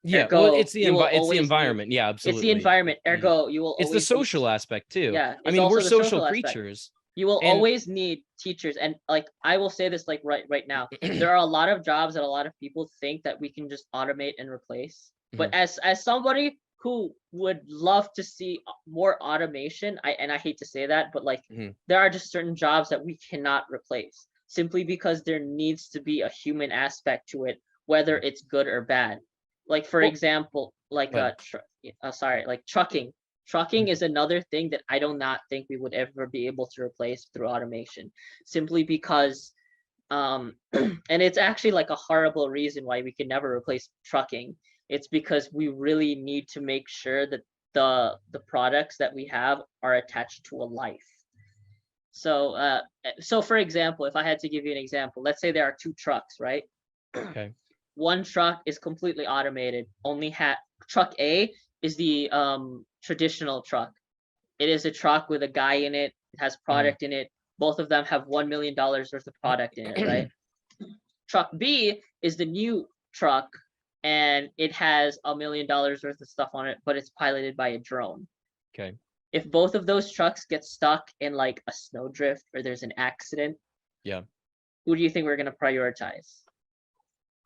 S2: Yeah, well,
S1: Ergo, you will
S2: it's the
S1: always need.
S2: environment. Yeah,
S1: It's the
S2: absolutely.
S1: environment. Ergo, you will
S2: It's the
S1: always need.
S2: social aspect too.
S1: Yeah,
S2: I
S1: it's
S2: mean, we're
S1: also the
S2: social
S1: social aspect.
S2: creatures.
S1: You will
S2: And
S1: always need teachers, and like I will say this like right now, there are a lot of jobs that a lot of people think that we can just automate and replace. But as somebody who would love to see more automation, I hate to say that, but like there are just certain jobs that we cannot replace, simply because there needs to be a human aspect to it, whether it's good or bad. Like for example, like like trucking. Trucking is another thing that I do not think we would ever be able to replace through automation, simply because and it's actually like a horrible reason why we can never replace trucking. It's because we really need to make sure that the products that we have are attached to a life. So so for example, if I had to give you an example, let's say there are two trucks, right?
S2: Okay.
S1: One truck is completely automated. Truck A is the traditional truck. It is a truck with a guy in it. It has product in it. Both of them have $1 million worth of product in it, right? Truck B is the new truck, and it has $1 million worth of stuff on it, but it's piloted by a drone.
S2: Okay.
S1: If both of those trucks get stuck in like a snowdrift or there's an accident, who do you think we're going to prioritize?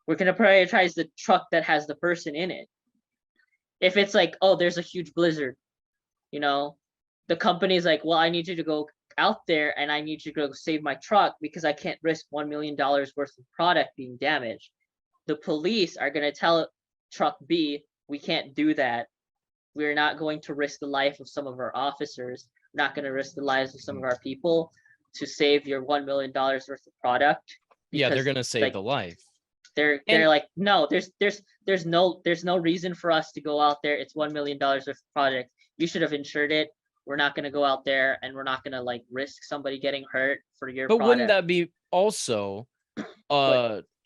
S1: We're going to prioritize the truck that has the person in it. If it's like, oh, there's a huge blizzard, the company's like, well, I need you to go out there and I need you to go save my truck because I can't risk $1 million worth of product being damaged. The police are going to tell truck B, we can't do that. We're not going to risk the life of some of our officers. We're not going to risk the lives of some of our people to save your $1 million worth of product.
S2: Yeah, they're going to save the life.
S1: They're like, no, there's no reason for us to go out there. It's $1 million worth of product. You should have insured it. We're not going to go out there, and we're not going to like risk somebody getting hurt for your product.
S2: But wouldn't that be also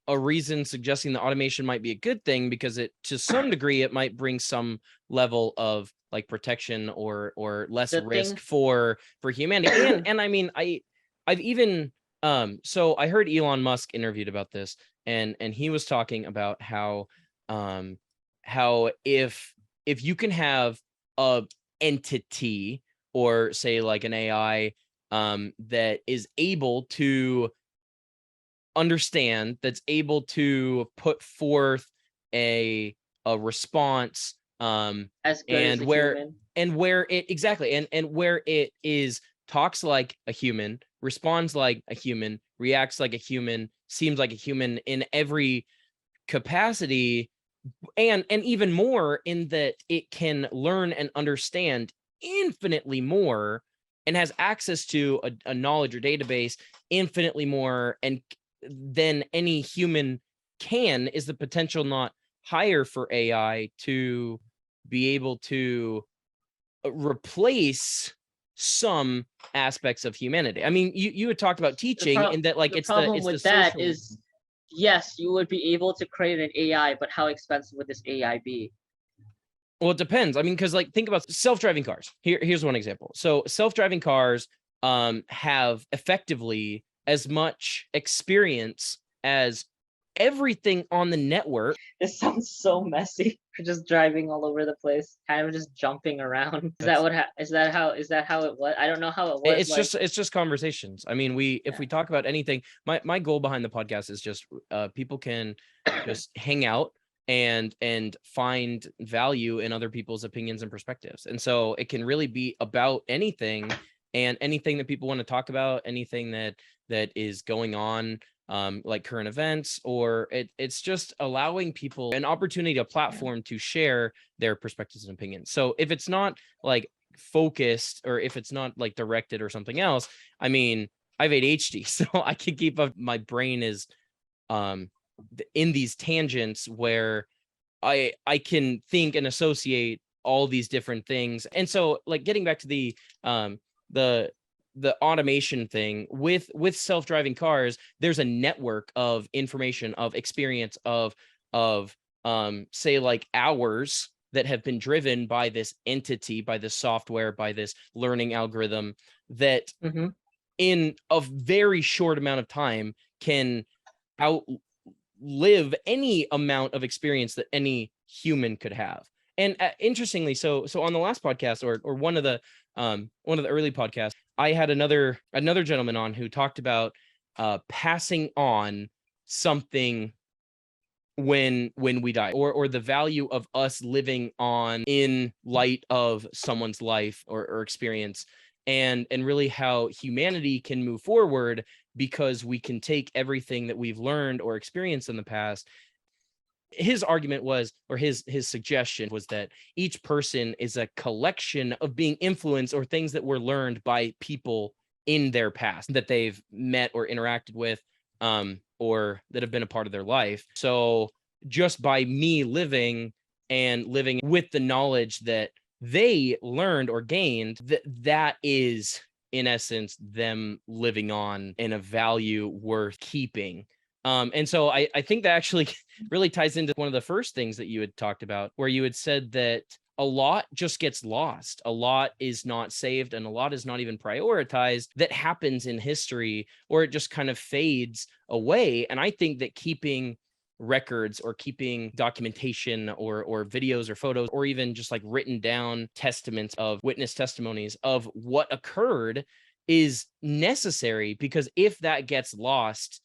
S2: a reason suggesting that automation might be a good thing, because it, to some degree, it might bring some level of like protection or less risk for humanity. And I mean, I've even so I heard Elon Musk interviewed about this, and he was talking about how if you can have a entity, or say like an AI that is able to understand, that's able to put forth a response,
S1: As good
S2: and
S1: as a
S2: where
S1: human.
S2: and where it exactly and where it is talks like a human, responds like a human, reacts like a human, seems like a human in every capacity, and even more in that it can learn and understand infinitely more and has access to a knowledge or database infinitely more and than any human can. Is the potential not higher for AI to be able to replace some aspects of humanity? I mean, you had talked about teaching and that like
S1: The
S2: it's
S1: problem
S2: the
S1: with that
S2: social.
S1: is, yes, you would be able to create an AI, but how expensive would this AI be?
S2: Well, it depends. I mean, because like think about self-driving cars. Here's one example. So self-driving cars have effectively as much experience as everything on the network.
S1: This sounds so messy. We're just driving all over the place, kind of just jumping around. Is that how it was? I don't know how it was.
S2: It's just conversations. I mean, if we talk about anything, my goal behind the podcast is just people can just hang out and find value in other people's opinions and perspectives. And so it can really be about anything and anything that people want to talk about, anything that is going on, like current events, or it's just allowing people an opportunity, a platform to share their perspectives and opinions. So if it's not like focused, or if it's not like directed or something else, I mean, I have ADHD, so I can keep up. My brain is in these tangents where I can think and associate all these different things. And so like getting back to the automation thing with self-driving cars, there's a network of information, of experience, of say like hours that have been driven by this entity, by this software, by this learning algorithm that in a very short amount of time can outlive any amount of experience that any human could have. And interestingly, so on the last podcast, or one of the early podcasts, I had another gentleman on who talked about passing on something when we die, or the value of us living on in light of someone's life or experience, and really how humanity can move forward because we can take everything that we've learned or experienced in the past. His argument was, or his suggestion was, that each person is a collection of being influenced or things that were learned by people in their past that they've met or interacted with, or that have been a part of their life. So just by me living with the knowledge that they learned or gained, that is in essence them living on in a value worth keeping. And so I think that actually really ties into one of the first things that you had talked about, where you had said that a lot just gets lost. A lot is not saved, and a lot is not even prioritized that happens in history, or it just kind of fades away. And I think that keeping records, or keeping documentation, or videos or photos, or even just like written down testaments of witness testimonies of what occurred is necessary, because if that gets lost,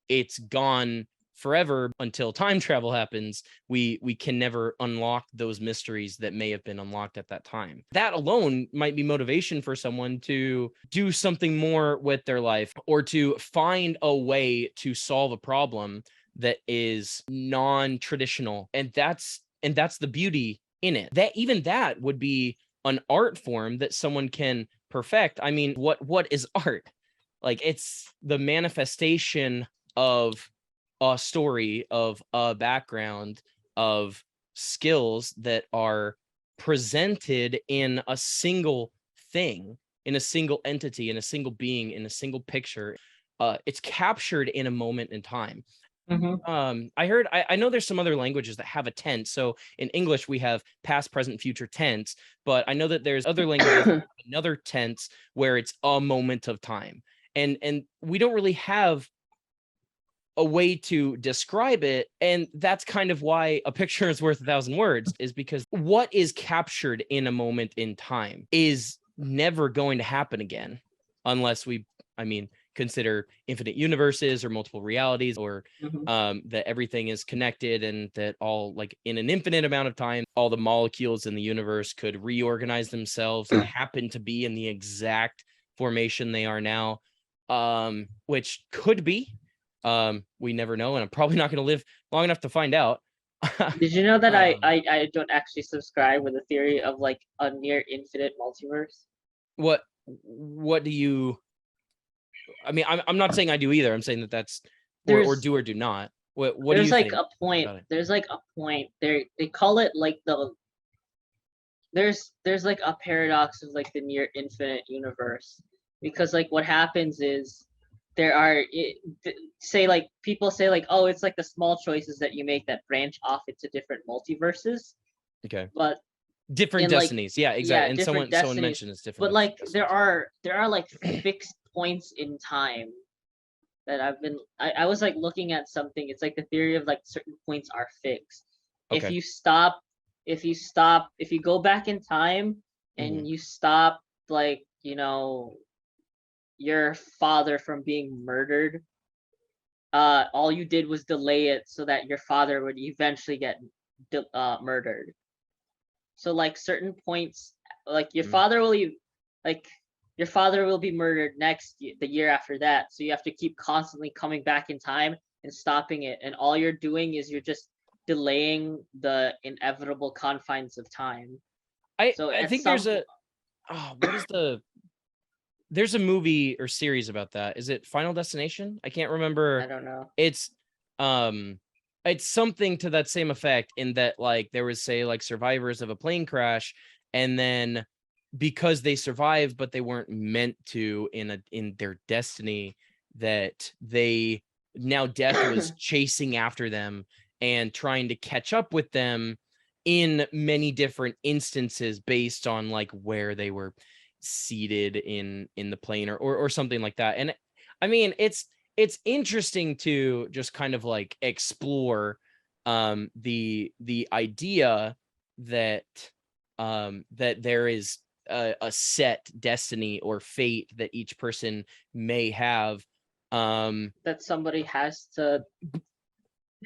S2: it's gone forever. Until time travel happens, we can never unlock those mysteries that may have been unlocked at that time. That alone might be motivation for someone to do something more with their life, or to find a way to solve a problem that is non-traditional. And that's the beauty in it. That would be an art form that someone can perfect. I mean, what is art? Like, it's the manifestation of a story, of a background, of skills that are presented in a single thing, in a single entity, in a single being, in a single picture. It's captured in a moment in time. I know there's some other languages that have a tense. So in English we have past, present, future tense, but I know that there's other languages that have another tense where it's a moment of time. And we don't really have a way to describe it. And that's kind of why a picture is worth 1,000 words, is because what is captured in a moment in time is never going to happen again. unless consider infinite universes or multiple realities, or that everything is connected, and that all, like, in an infinite amount of time, all the molecules in the universe could reorganize themselves and happen to be in the exact formation they are now, which could be. We never know, and I'm probably not going to live long enough to find out.
S1: Did you know that I don't actually subscribe with the theory of like a near infinite multiverse?
S2: What do you? I mean, I'm not saying I do either. I'm saying that that's or do or do not. What do you think?
S1: There's like a point. There's like a point. They call it like there's like a paradox of like the near infinite universe, because like what happens is there are say like people say like, oh, it's like the small choices that you make that branch off into different multiverses.
S2: Okay.
S1: But
S2: different destinies, yeah, exactly. And someone mentioned it's different.
S1: But like there are like fixed points in time that I was like looking at something. It's like the theory of like certain points are fixed. Okay. If you go back in time and you stop, like, you know, your father from being murdered, all you did was delay it so that your father would eventually get murdered. So like certain points, like your father will be murdered the year after that. So you have to keep constantly coming back in time and stopping it. And all you're doing is you're just delaying the inevitable confines of time.
S2: I think there's there's a movie or series about that. Is it Final Destination? I can't remember.
S1: I don't know.
S2: It's something to that same effect, in that like there was, say, like survivors of a plane crash, and then because they survived but they weren't meant to in their destiny, that they now death was chasing after them and trying to catch up with them in many different instances based on like where they were seated in the plane or something like that. And I mean, it's interesting to just kind of like explore the idea that that there is a set destiny or fate that each person may have,
S1: that somebody has to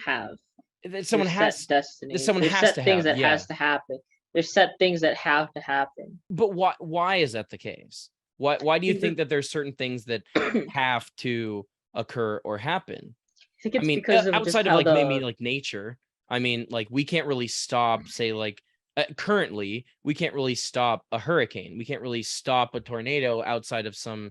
S1: have,
S2: that someone has
S1: destiny.
S2: Someone
S1: There's
S2: has
S1: set
S2: to
S1: things
S2: have,
S1: that has to happen. There's set things that have to happen.
S2: But why is that the case? Why do you think that there's certain things that have to occur or happen?
S1: I think it's because of
S2: outside of like maybe like nature. I mean, like we can't really stop, say, like currently we can't really stop a hurricane. We can't really stop a tornado outside of some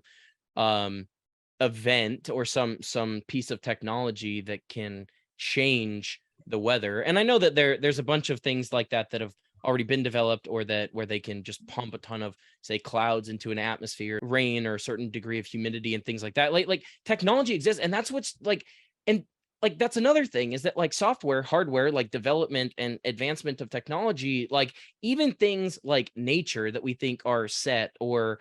S2: event or some piece of technology that can change the weather. And I know that there's a bunch of things like that have already been developed, or that where they can just pump a ton of, say, clouds into an atmosphere, rain, or a certain degree of humidity and things like that. Like technology exists, and that's what's like, and like that's another thing, is that like software, hardware, like development and advancement of technology, like even things like nature that we think are set, or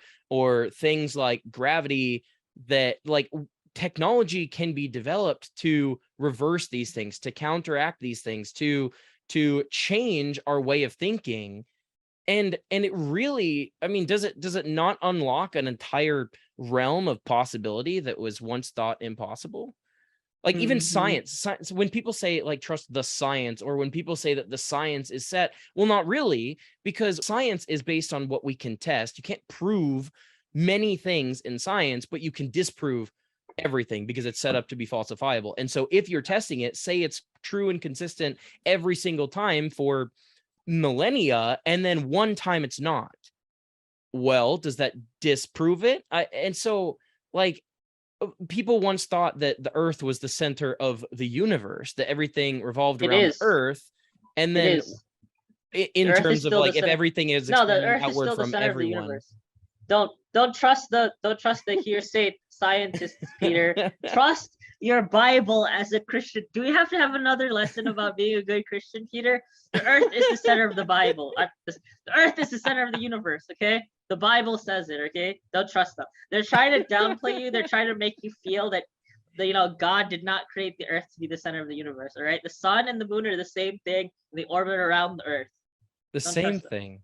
S2: things like gravity, that like technology can be developed to reverse these things, to counteract these things, to change our way of thinking. And it really, I mean, does it not unlock an entire realm of possibility that was once thought impossible? Like even science, when people say like trust the science, or when people say that the science is set, well, not really, because science is based on what we can test. You can't prove many things in science, but you can disprove everything because it's set up to be falsifiable. And so if you're testing it, say it's true and consistent every single time for millennia, and then one time it's not, well, does that disprove it? And so like people once thought that the earth was the center of the universe, that everything revolved around the earth. And then in terms of like, if everything is outward from everyone,
S1: don't trust the hearsay scientists, Peter. Trust your Bible as a Christian. Do we have to have another lesson about being a good Christian, Peter? The earth is the center of the Bible. The earth is the center of the universe, okay? The Bible says it, okay? Don't trust them. They're trying to downplay you. They're trying to make you feel that God did not create the earth to be the center of the universe, all right? The sun and the moon are the same thing. They orbit around the earth.
S2: The same thing.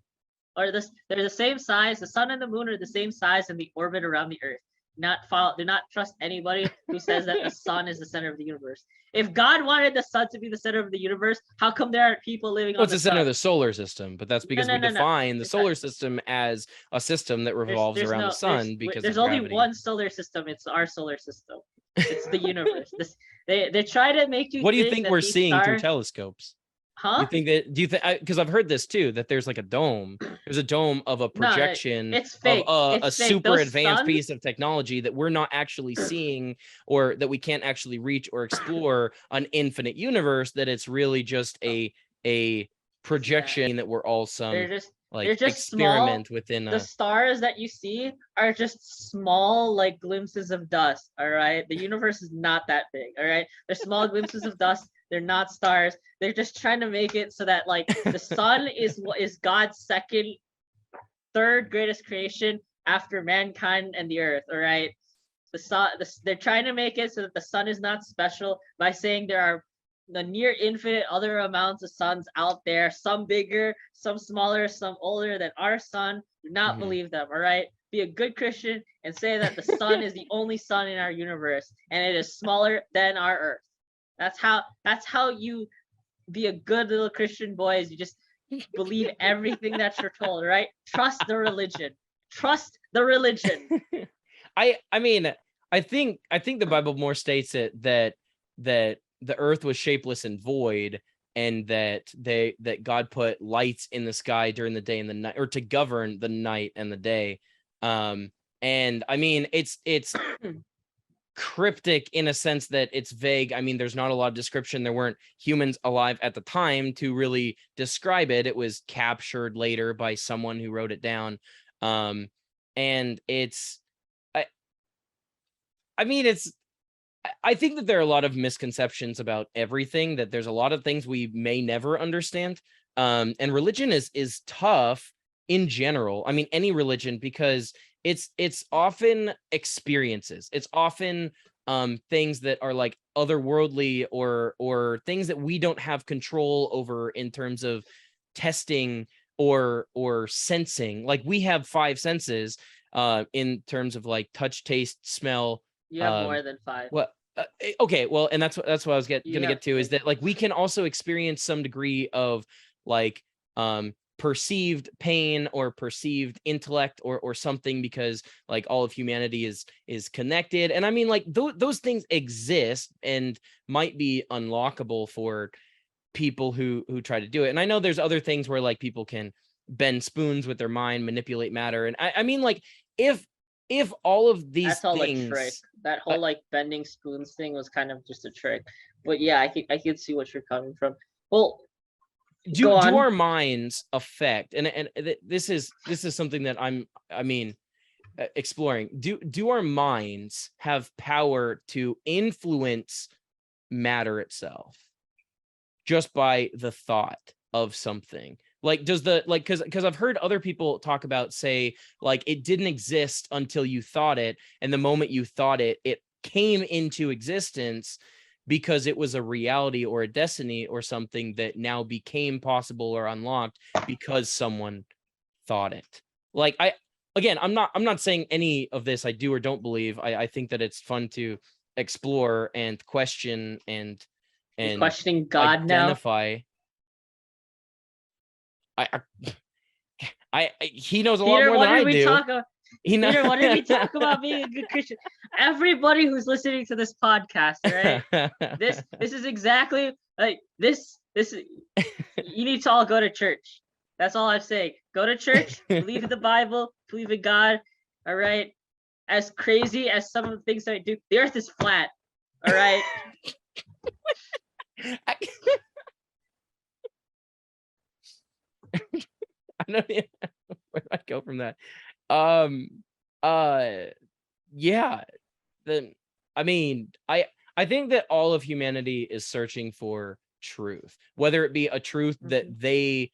S1: Or they're the same size. The sun and the moon are the same size, and they orbit around the earth. do not trust anybody who says that the sun is the center of the universe. If God wanted the sun to be the center of the universe, how come there are people living on
S2: It's
S1: the
S2: the center of
S1: sun?
S2: the solar system, but that's because we
S1: No.
S2: define the
S1: It's not.
S2: solar system as a system that revolves
S1: There's
S2: around the
S1: no
S2: sun because
S1: there's
S2: of
S1: only
S2: gravity.
S1: one solar system. It's our solar system. It's the universe. They try to make you.
S2: What do you
S1: think
S2: think
S1: that
S2: we're
S1: these
S2: seeing through
S1: stars,
S2: telescopes?
S1: huh?
S2: Do you think, because I've heard this too, that there's like a dome. There's a dome of a
S1: No,
S2: projection
S1: it's
S2: of
S1: fake.
S2: a
S1: It's fake.
S2: super
S1: Those
S2: advanced
S1: suns.
S2: piece of technology that we're not actually seeing, or that we can't actually reach or explore an infinite universe, that it's really just a projection that we're all
S1: They're
S2: some
S1: just
S2: like
S1: they're just small.
S2: experiment within
S1: The
S2: a.
S1: stars that you see are just small, like glimpses of dust. All right, the universe is not that big. All right, they're small glimpses of dust. They're not stars. They're just trying to make it so that like the sun is God's third greatest creation after mankind and the earth. All right, the sun. They're trying to make it so that the sun is not special by saying there are the near infinite other amounts of suns out there, some bigger, some smaller, some older than our sun. Do not believe them. All right, be a good Christian and say that the sun is the only sun in our universe and it is smaller than our earth. That's how you be a good little Christian, boys. You just believe everything that you're told. Right? Trust the religion. Trust the religion.
S2: I mean, I think the Bible more states it that the earth was shapeless and void, and that God put lights in the sky during the day and the night, or to govern the night and the day. And I mean, it's cryptic in a sense that it's vague. I mean, there's not a lot of description. There weren't humans alive at the time to really describe it. It was captured later by someone who wrote it down. And it's, I mean, I think that there are a lot of misconceptions about everything, that there's a lot of things we may never understand. And religion is tough in general. I mean, any religion, because it's often experiences. It's often things that are like otherworldly, or things that we don't have control over in terms of testing or sensing. Like, we have 5 senses in terms of like touch, taste, smell.
S1: You have more than 5.
S2: Well, okay, well, and that's what I was gonna get to, is
S1: 6.
S2: that like we can also experience some degree of like perceived pain or perceived intellect or something, because like all of humanity is connected. And I mean, like those things exist and might be unlockable for people who try to do it. And I know there's other things where like people can bend spoons with their mind, manipulate matter. And I mean, like, if all of these
S1: That's all
S2: things,
S1: a trick. That whole like bending spoons thing was kind of just a trick. But yeah, I could see what you're coming from. Well,
S2: do our minds affect, and this is something that exploring. Do our minds have power to influence matter itself just by the thought of something? Like, does because I've heard other people talk about, say, like, it didn't exist until you thought it, and the moment you thought it, it came into existence because it was a reality or a destiny or something that now became possible or unlocked because someone thought it. Like, I'm not saying any of this I do or don't believe. I think that it's fun to explore and question and
S1: questioning God
S2: identify.
S1: now.
S2: He knows a
S1: Peter,
S2: lot more than I do.
S1: Peter, what did we talk about being a good Christian? Everybody who's listening to this podcast, right? This is exactly like this. You need to all go to church. That's all I'm saying. Go to church, believe in the Bible, believe in God. All right. As crazy as some of the things that I do, the earth is flat. All right.
S2: I don't know where do I go from that. Yeah. Then I mean, I think that all of humanity is searching for truth, whether it be a truth that they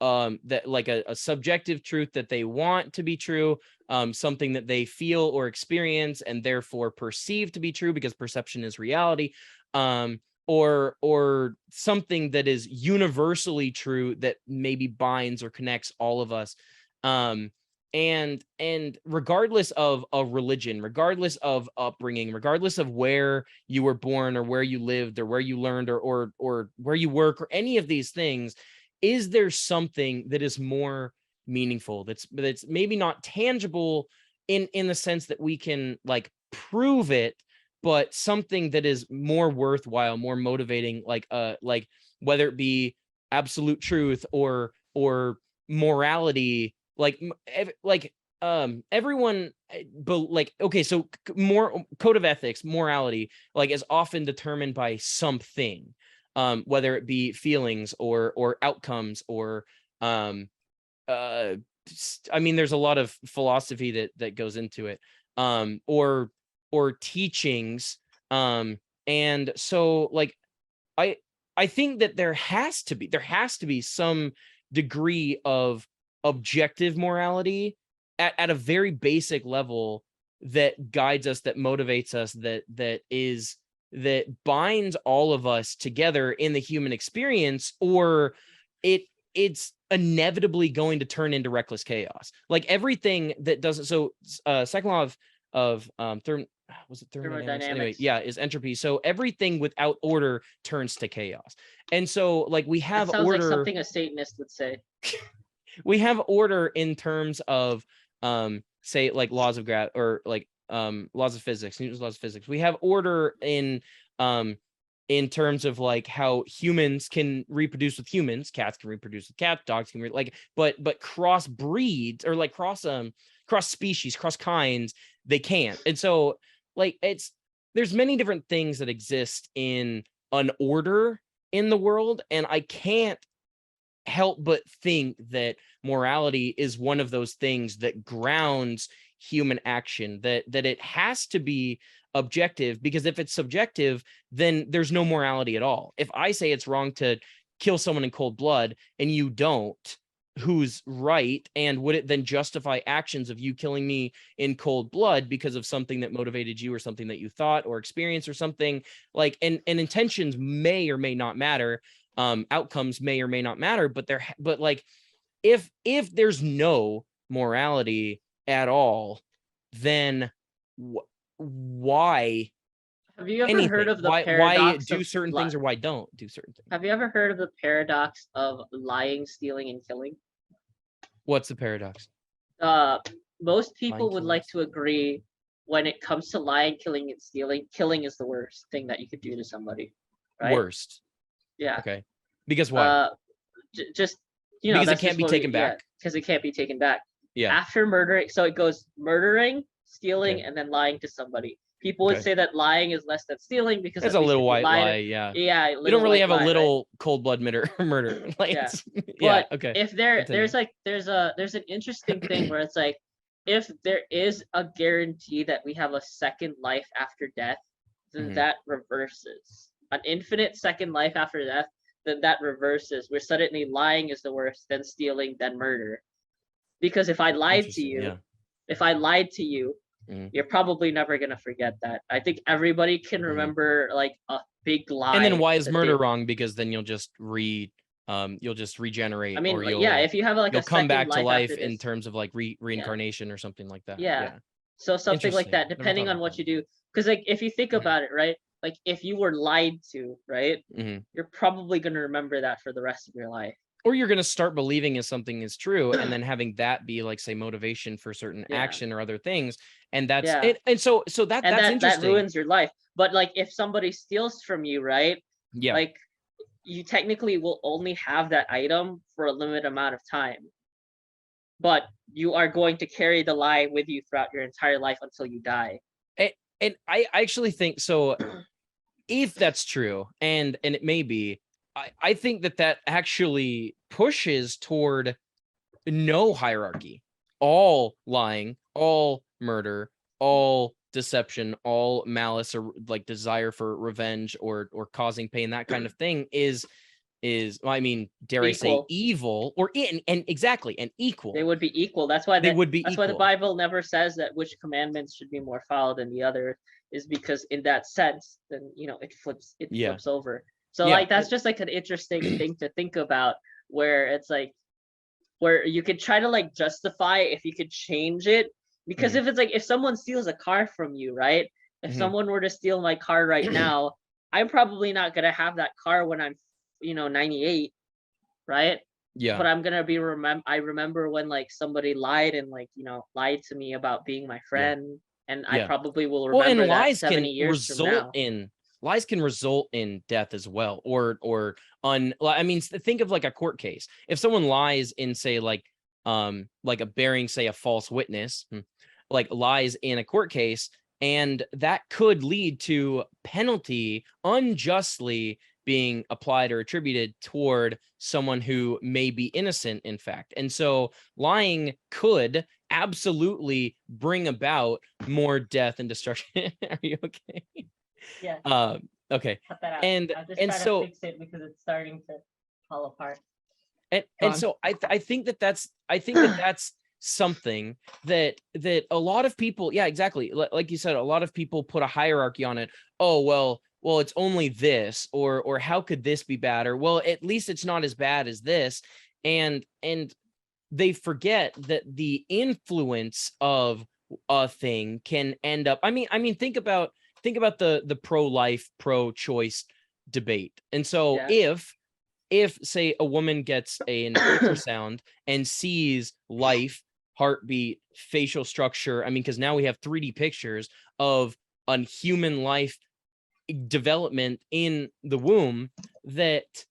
S2: that like a subjective truth that they want to be true, something that they feel or experience and therefore perceive to be true because perception is reality, or something that is universally true that maybe binds or connects all of us. and regardless of a religion, regardless of upbringing, regardless of where you were born or where you lived or where you learned or where you work or any of these things, is there something that is more meaningful, that's maybe not tangible in the sense that we can like prove it, but something that is more worthwhile, more motivating, like whether it be absolute truth or morality, everyone, but like, okay, so more code of ethics, morality, like is often determined by something, whether it be feelings or outcomes or I mean, there's a lot of philosophy that goes into it, or teachings, and so like I think that there has to be some degree of objective morality at a very basic level that guides us, that motivates us, that binds all of us together in the human experience, or it's inevitably going to turn into reckless chaos. Like everything that doesn't, so second law of was it thermodynamics? Anyway, yeah, is entropy. So everything without order turns to chaos. And so like we have
S1: that sounds
S2: order,
S1: like something a Satanist would say.
S2: we have order in terms of say like laws of gravity, or like laws of physics, Newton's laws of physics. We have order in terms of like how humans can reproduce with humans, cats can reproduce with cats, dogs can but cross breeds, or like cross species, cross kinds, they can't. And so like there's many different things that exist in an order in the world, and I can't help but think that morality is one of those things that grounds human action, that it has to be objective, because if it's subjective, then there's no morality at all. If I say it's wrong to kill someone in cold blood and you don't, who's right? And would it then justify actions of you killing me in cold blood because of something that motivated you, or something that you thought or experienced, or something like, and intentions may or may not matter, outcomes may or may not matter, but like if there's no morality at all, then why
S1: Have you ever
S2: anything?
S1: heard of the
S2: Why
S1: paradox
S2: do
S1: of
S2: certain things, or why don't do certain things?
S1: Have you ever heard of the paradox of lying, stealing, and killing?
S2: What's the paradox?
S1: Most
S2: Lying,
S1: people would
S2: killing,
S1: like to agree when it comes to lying, killing, and stealing, killing is the worst thing that you could do to somebody, right?
S2: Worst.
S1: Yeah.
S2: Okay. Because why?
S1: Just you know,
S2: because it
S1: that's
S2: can't
S1: just
S2: be
S1: what
S2: taken
S1: we, yeah,
S2: back.
S1: because it can't be taken back.
S2: Yeah.
S1: After murdering, so it goes murdering, stealing,
S2: Okay.
S1: and then lying to somebody. People would
S2: Okay.
S1: say that lying is less than stealing because
S2: It's
S1: at
S2: a
S1: least
S2: little
S1: if you
S2: white
S1: lie
S2: lie,
S1: to-
S2: yeah.
S1: yeah,
S2: You don't really
S1: white
S2: have a
S1: lie, right?
S2: little cold blood murder. Like,
S1: Yeah.
S2: yeah,
S1: But
S2: okay.
S1: if
S2: Continue.
S1: there's an interesting thing where it's like, if there is a guarantee that we have a second life after death, then
S2: Mhm.
S1: that reverses. An infinite second life after death, then that reverses. Where suddenly lying is the worst, then stealing, then murder. Because if I lied to
S2: Interesting,
S1: you,
S2: yeah.
S1: Mhm. You're probably never gonna forget that. I think everybody can remember like a big lie.
S2: And then why is
S1: that
S2: murder
S1: they-
S2: wrong? Because then you'll just regenerate,
S1: I mean,
S2: or
S1: yeah, if you have like
S2: you'll
S1: a
S2: come
S1: second
S2: back to
S1: life
S2: life
S1: after
S2: in
S1: this,
S2: terms of like reincarnation or something like that.
S1: yeah.
S2: Yeah.
S1: So something like
S2: Interesting.
S1: that,
S2: Never
S1: depending
S2: thought
S1: on
S2: about
S1: what
S2: that.
S1: you do. Because like if you think about it, right? Like if you were lied to, right?
S2: Mhm.
S1: You're probably gonna remember that for the rest of your life.
S2: Or you're going to start believing if something is true, and then having that be like, say, motivation for certain
S1: Yeah.
S2: action or other things. And that's
S1: Yeah.
S2: it. And so
S1: And
S2: that's
S1: that
S2: interesting.
S1: ruins your life. But like if somebody steals from you, right?
S2: Yeah.
S1: Like you technically will only have that item for a limited amount of time. But you are going to carry the lie with you throughout your entire life until you die.
S2: And I actually think so. If that's true, and it may be, I think that actually pushes toward no hierarchy, all lying, all murder, all deception, all malice, or like desire for revenge or causing pain, that kind of thing is I mean, dare I say, evil, or and exactly, and equal.
S1: They would be equal. That's why
S2: they would be
S1: that's
S2: equal.
S1: why the Bible never says that which commandments should be more followed than the other, is because in that sense, then it flips over. So like that's just like an interesting thing to think about, where it's like where you could try to like justify if you could change it. Because if it's like, if someone steals a car from you, right? If someone were to steal my car right now, I'm probably not gonna have that car when I'm, 98, right?
S2: Yeah.
S1: But I'm gonna be I remember when like somebody lied and like, lied to me about being my friend, and I
S2: Yeah.
S1: probably will
S2: Well, and
S1: remember that
S2: lies
S1: 70
S2: can
S1: years from now.
S2: result in death as well, or I mean, think of like a court case. If someone lies in, say, like bearing, say, a false witness, like lies in a court case, and that could lead to penalty unjustly being applied or attributed toward someone who may be innocent, in fact. And so lying could absolutely bring about more death and destruction. Are you okay?
S1: Yeah.
S2: Okay.
S1: Cut that out.
S2: And
S1: I'm just
S2: and
S1: trying
S2: so
S1: to fix it because it's starting to fall apart.
S2: and so I think that that's something that a lot of people, yeah, exactly, like you said, a lot of people put a hierarchy on it. Oh, well, it's only this, or how could this be bad, or well, at least it's not as bad as this, and they forget that the influence of a thing can end up, I mean, think about the pro-life, pro-choice debate. And so
S1: Yeah.
S2: if say a woman gets an ultrasound and sees life, heartbeat, facial structure, I mean, because now we have 3D pictures of a human life development in the womb, that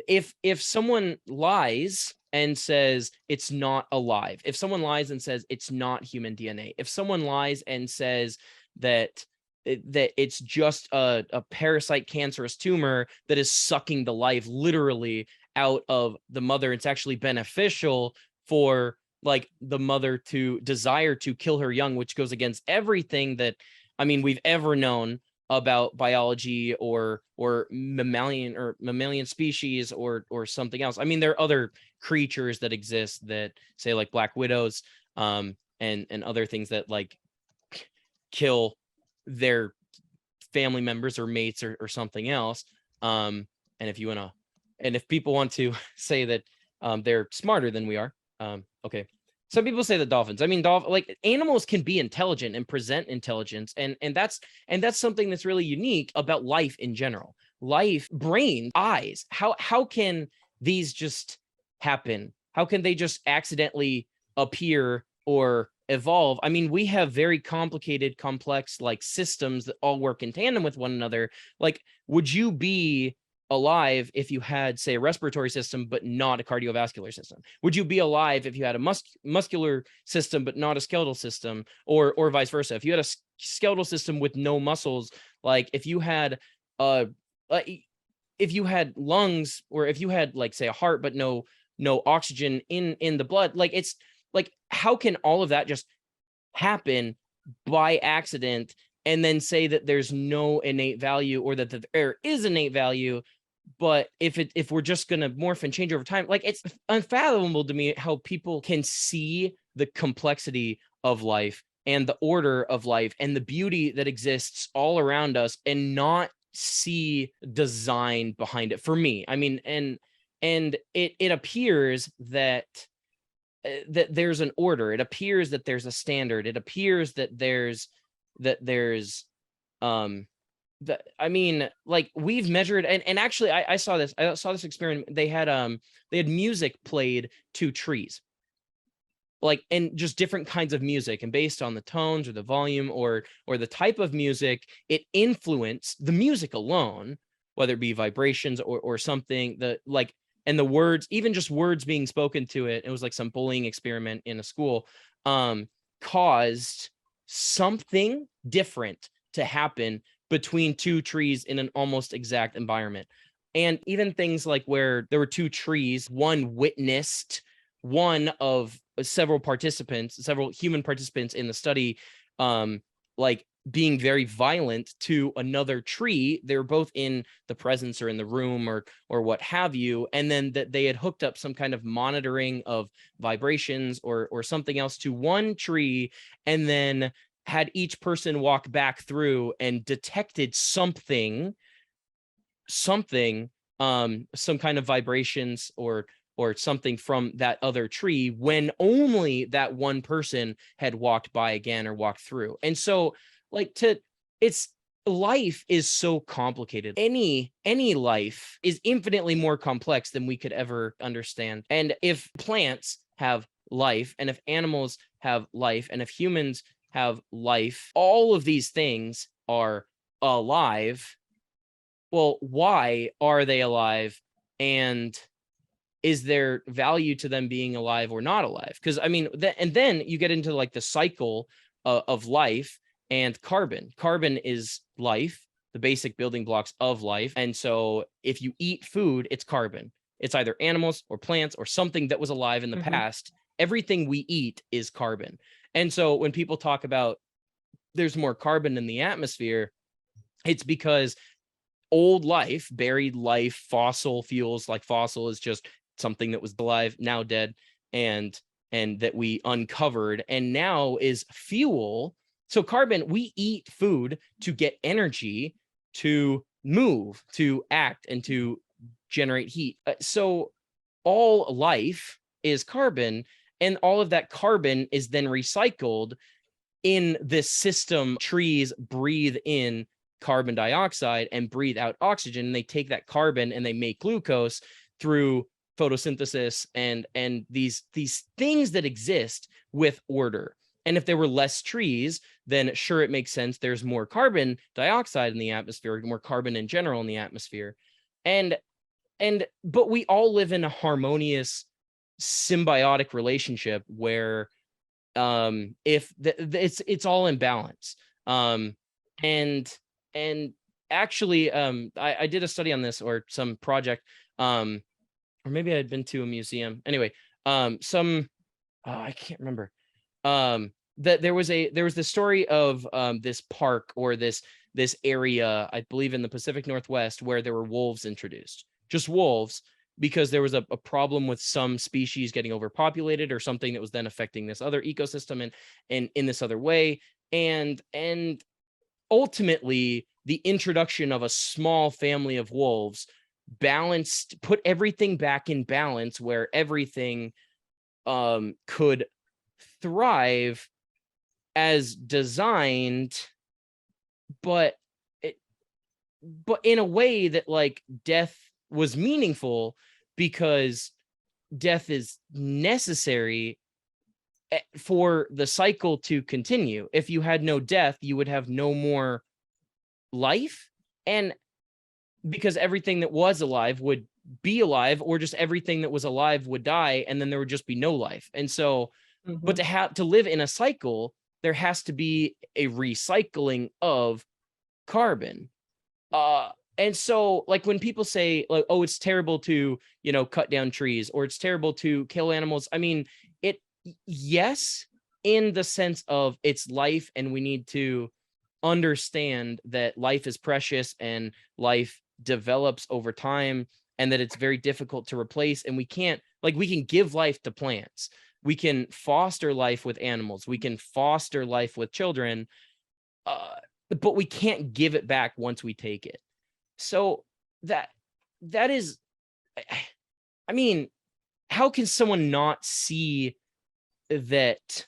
S2: if someone lies and says it's not alive, if someone lies and says it's not human DNA, if someone lies and says that it's just a parasite cancerous tumor that is sucking the life literally out of the mother, it's actually beneficial for like the mother to desire to kill her young, which goes against everything that, I mean, we've ever known about biology or mammalian species or something else. I mean, there are other creatures that exist that, say, like black widows, and other things that like kill their family members or mates or something else. And if people want to say that they're smarter than we are, okay. Some people say that dolphins. I mean, like animals can be intelligent and present intelligence, and that's something that's really unique about life in general. Life, brain, eyes. How can these just happen? How can they just accidentally appear or evolve? I mean, we have very complicated, complex like systems that all work in tandem with one another. Like, would you be alive if you had, say, a respiratory system but not a cardiovascular system? Would you be alive if you had a muscular system but not a skeletal system, or vice versa? If you had a skeletal system with no muscles, like if you had lungs, or if you had, like, say, a heart but no oxygen in the blood, like, it's like, how can all of that just happen by accident and then say that there's no innate value, or that there is innate value? But if we're just going to morph and change over time, like, it's unfathomable to me how people can see the complexity of life and the order of life and the beauty that exists all around us and not see design behind it. For me, I mean, and it appears that there's an order. It appears that there's a standard. It appears that there's I mean, like, we've measured, and actually I saw this experiment. They had music played to trees, like, and just different kinds of music, and based on the tones or the volume or the type of music, it influenced the music alone, whether it be vibrations or something, and the words, even just words being spoken to it. It was like some bullying experiment in a school, caused something different to happen between two trees in an almost exact environment. And even things like where there were two trees, one witnessed one of several human participants in the study, like, being very violent to another tree. They were both in the presence or in the room or what have you, and then that they had hooked up some kind of monitoring of vibrations or something else to one tree, and then had each person walk back through and detected something, some kind of vibrations or or something from that other tree when only that one person had walked by again or walked through. And so like life is so complicated. Any life is infinitely more complex than we could ever understand. And if plants have life, and if animals have life, and if humans have life, all of these things are alive. Well, why are they alive? And is there value to them being alive or not alive? Because I mean, and then you get into like the cycle of life and carbon. Carbon is life, the basic building blocks of life. And so if you eat food, it's carbon. It's either animals or plants or something that was alive in the past. Everything we eat is carbon. And so when people talk about there's more carbon in the atmosphere, it's because old life, buried life, fossil fuels, like fossil is just something that was alive, now dead, and that we uncovered and now is fuel. So carbon, we eat food to get energy to move, to act, and to generate heat. So all life is carbon, and all of that carbon is then recycled in this system. Trees breathe in carbon dioxide and breathe out oxygen, and they take that carbon and they make glucose through photosynthesis and these things that exist with order. And if there were less trees, then sure, it makes sense. There's more carbon dioxide in the atmosphere, more carbon in general in the atmosphere. But we all live in a harmonious symbiotic relationship where it's all in balance. And actually I did a study on this, or some project, or maybe I'd been to a museum. Anyway, I can't remember. That there was the story of this park, or this area, I believe in the Pacific Northwest, where there were wolves introduced, just wolves, because there was a problem with some species getting overpopulated or something that was then affecting this other ecosystem and in this other way. And ultimately the introduction of a small family of wolves put everything back in balance, where everything could thrive as designed, but in a way that like death was meaningful, because death is necessary for the cycle to continue. If you had no death, you would have no more life, and because everything that was alive would be alive, or just everything that was alive would die, and then there would just be no life. And so but to live in a cycle, there has to be a recycling of carbon. And so like when people say like, oh, it's terrible to, cut down trees, or it's terrible to kill animals. I mean, yes, in the sense of it's life, and we need to understand that life is precious and life develops over time, and that it's very difficult to replace. And we can give life to plants. We can foster life with animals. We can foster life with children, but we can't give it back once we take it. So that is, I mean, how can someone not see that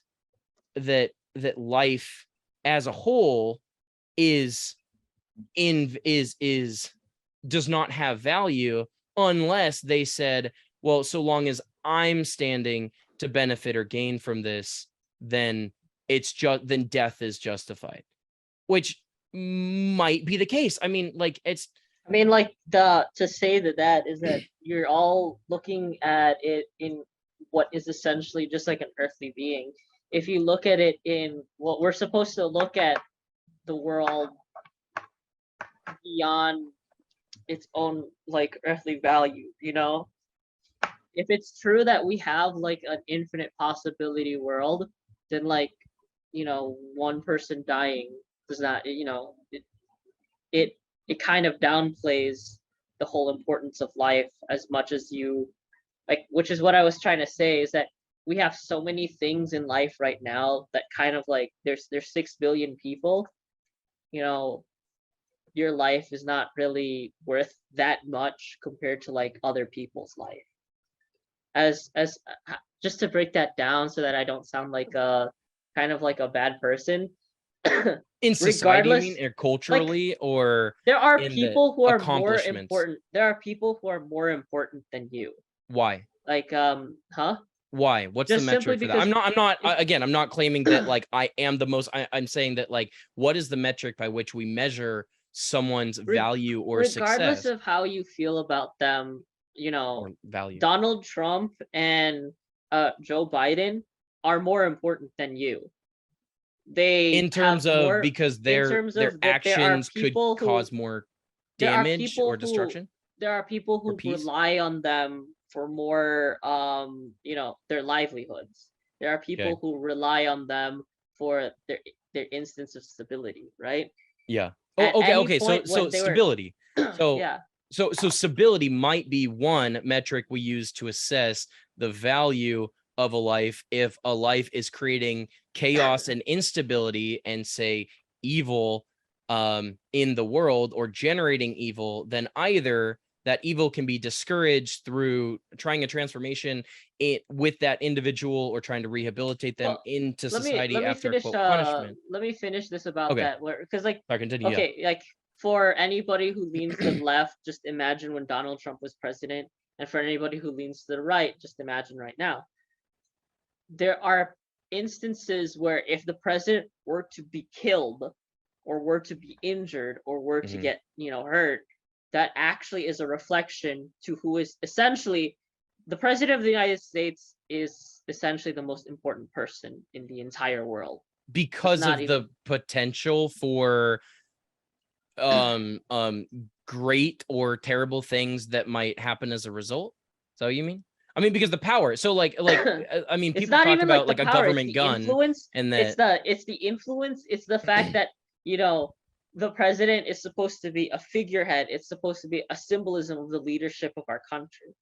S2: life as a whole does not have value, unless they said, well, so long as I'm standing to benefit or gain from this, then then death is justified, which might be the case. I mean, like
S1: to say that is that you're all looking at it in what is essentially just like an earthly being. If you look at it in what we're supposed to look at the world beyond its own like earthly value, if it's true that we have like an infinite possibility world, then like one person dying does not, it kind of downplays the whole importance of life as much as you like, which is what I was trying to say, is that we have so many things in life right now that kind of like there's 6 billion people, your life is not really worth that much compared to like other people's life. just to break that down so that I don't sound like a kind of like a bad person.
S2: In society, you mean,
S1: Regardless,
S2: or culturally, or
S1: there are
S2: in the
S1: people who are more
S2: accomplishments?
S1: important. There are people who are more important than you.
S2: Why?
S1: Like, huh?
S2: Why? What's the
S1: Just simply
S2: metric for that?
S1: because
S2: Again, I'm not claiming that like I am the most. I'm saying that like, what is the metric by which we measure someone's value or
S1: regardless
S2: success
S1: of how you feel about them,
S2: or value?
S1: Donald Trump and Joe Biden are more important than you. They
S2: In terms
S1: have
S2: of,
S1: more,
S2: because
S1: in
S2: their
S1: terms of that there are
S2: actions could
S1: people who
S2: cause more
S1: there are
S2: damage or
S1: people who
S2: destruction
S1: there are people
S2: or
S1: who
S2: peace.
S1: rely on them for more their livelihoods. There are
S2: Okay.
S1: people who rely on them for their instance of stability, right?
S2: Yeah.
S1: At
S2: Oh, okay.
S1: any
S2: Okay. So
S1: point when they were
S2: stability. So
S1: yeah,
S2: so stability might be one metric we use to assess the value of a life. If a life is creating chaos and instability and, say, evil in the world, or generating evil, then either that evil can be discouraged through trying a transformation with that individual, or trying to rehabilitate them
S1: well,
S2: into
S1: let
S2: society
S1: me
S2: after,
S1: finish
S2: quote, punishment.
S1: let me finish this about
S2: Okay,
S1: that, where because like
S2: sorry, continue. Yeah.
S1: okay, like for anybody who leans to the left, just imagine when Donald Trump was president, and for anybody who leans to the right, just imagine right now. There are instances where if the president were to be killed or were to be injured or were to
S2: Mhm.
S1: get hurt, that actually is a reflection to who is essentially the president of the United States is essentially the most important person in the entire world. It's
S2: Because
S1: not
S2: of the
S1: even
S2: potential for um um great or terrible things that might happen as a result. So you mean? I mean, because the power. So I mean,
S1: it's
S2: people
S1: not
S2: talk
S1: even like
S2: about
S1: the
S2: like a
S1: power, it's
S2: government
S1: the
S2: gun,
S1: influence.
S2: and
S1: it's
S2: that,
S1: the it's the influence, it's the fact that the president is supposed to be a figurehead, it's supposed to be a symbolism of the leadership of our country.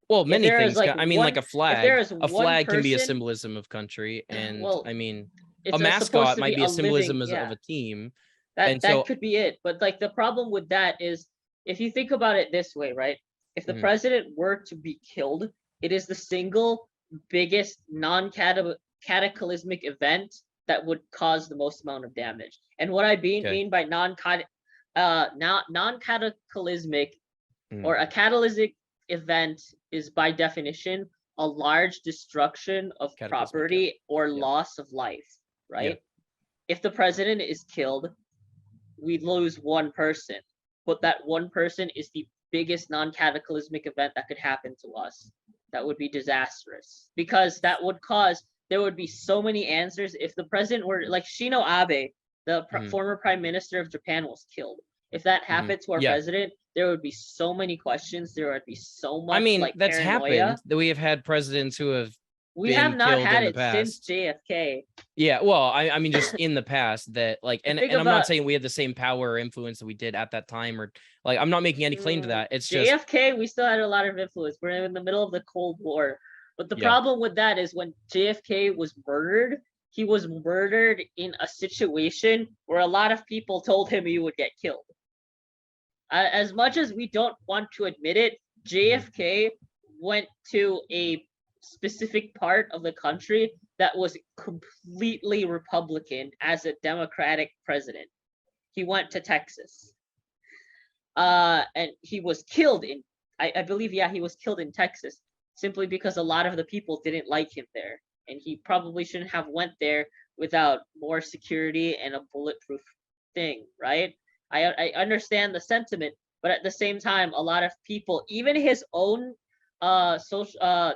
S2: well,
S1: if
S2: many
S1: there is
S2: things
S1: like
S2: I mean, like
S1: one
S2: a
S1: if there
S2: flag.
S1: is
S2: A
S1: one
S2: flag can be a
S1: person
S2: symbolism of country, and
S1: well
S2: I mean, a
S1: it's supposed
S2: mascot
S1: to
S2: might
S1: be
S2: be a
S1: a living,
S2: symbolism of
S1: yeah,
S2: a team.
S1: that
S2: And
S1: that
S2: so,
S1: could be it. But like the problem with that is, if you think about it this way, right? If the
S2: mhm,
S1: president were to be killed, it is the single biggest non-cataclysmic event that would cause the most amount of damage. And what I
S2: okay.
S1: mean by non-cataclysmic
S2: Mhm.
S1: or a catalytic event is by definition a large destruction of
S2: Cataclysmic, yeah.
S1: property or
S2: Yeah.
S1: loss of life,
S2: Yeah.
S1: right? If the president is killed, we lose one person, but that one person is the biggest non-cataclysmic event that could happen to us. That would be disastrous, because there would be so many answers. If the president were like Shinzo Abe, the
S2: Mhm.
S1: former prime minister of Japan, was killed, if that
S2: Mhm.
S1: happened to our
S2: Yeah.
S1: president, there would be so many questions, there would be so
S2: I
S1: much
S2: mean,
S1: like
S2: that's
S1: paranoia.
S2: happened, that we have had presidents who have
S1: We have
S2: been
S1: not
S2: killed
S1: had
S2: in the
S1: it since
S2: past.
S1: JFK.
S2: Yeah, well, I mean, just in the past, that like,
S1: The
S2: and
S1: thing
S2: and I'm not
S1: about
S2: saying we had the same power or influence that we did at that time, or like, I'm not making any claim to that. It's just,
S1: JFK, we still had a lot of influence. We're in the middle of the Cold War. But the
S2: yeah.
S1: problem with that is when JFK was murdered, he was murdered in a situation where a lot of people told him he would get killed. As much as we don't want to admit it,
S2: Mhm.
S1: JFK went to a specific part of the country that was completely Republican as a Democratic president. He went to Texas. And he was killed in, I believe, yeah, he was killed in Texas, simply because a lot of the people didn't like him there, and he probably shouldn't have went there without more security and a bulletproof thing, right? I understand the sentiment, but at the same time, a lot of people, even his own social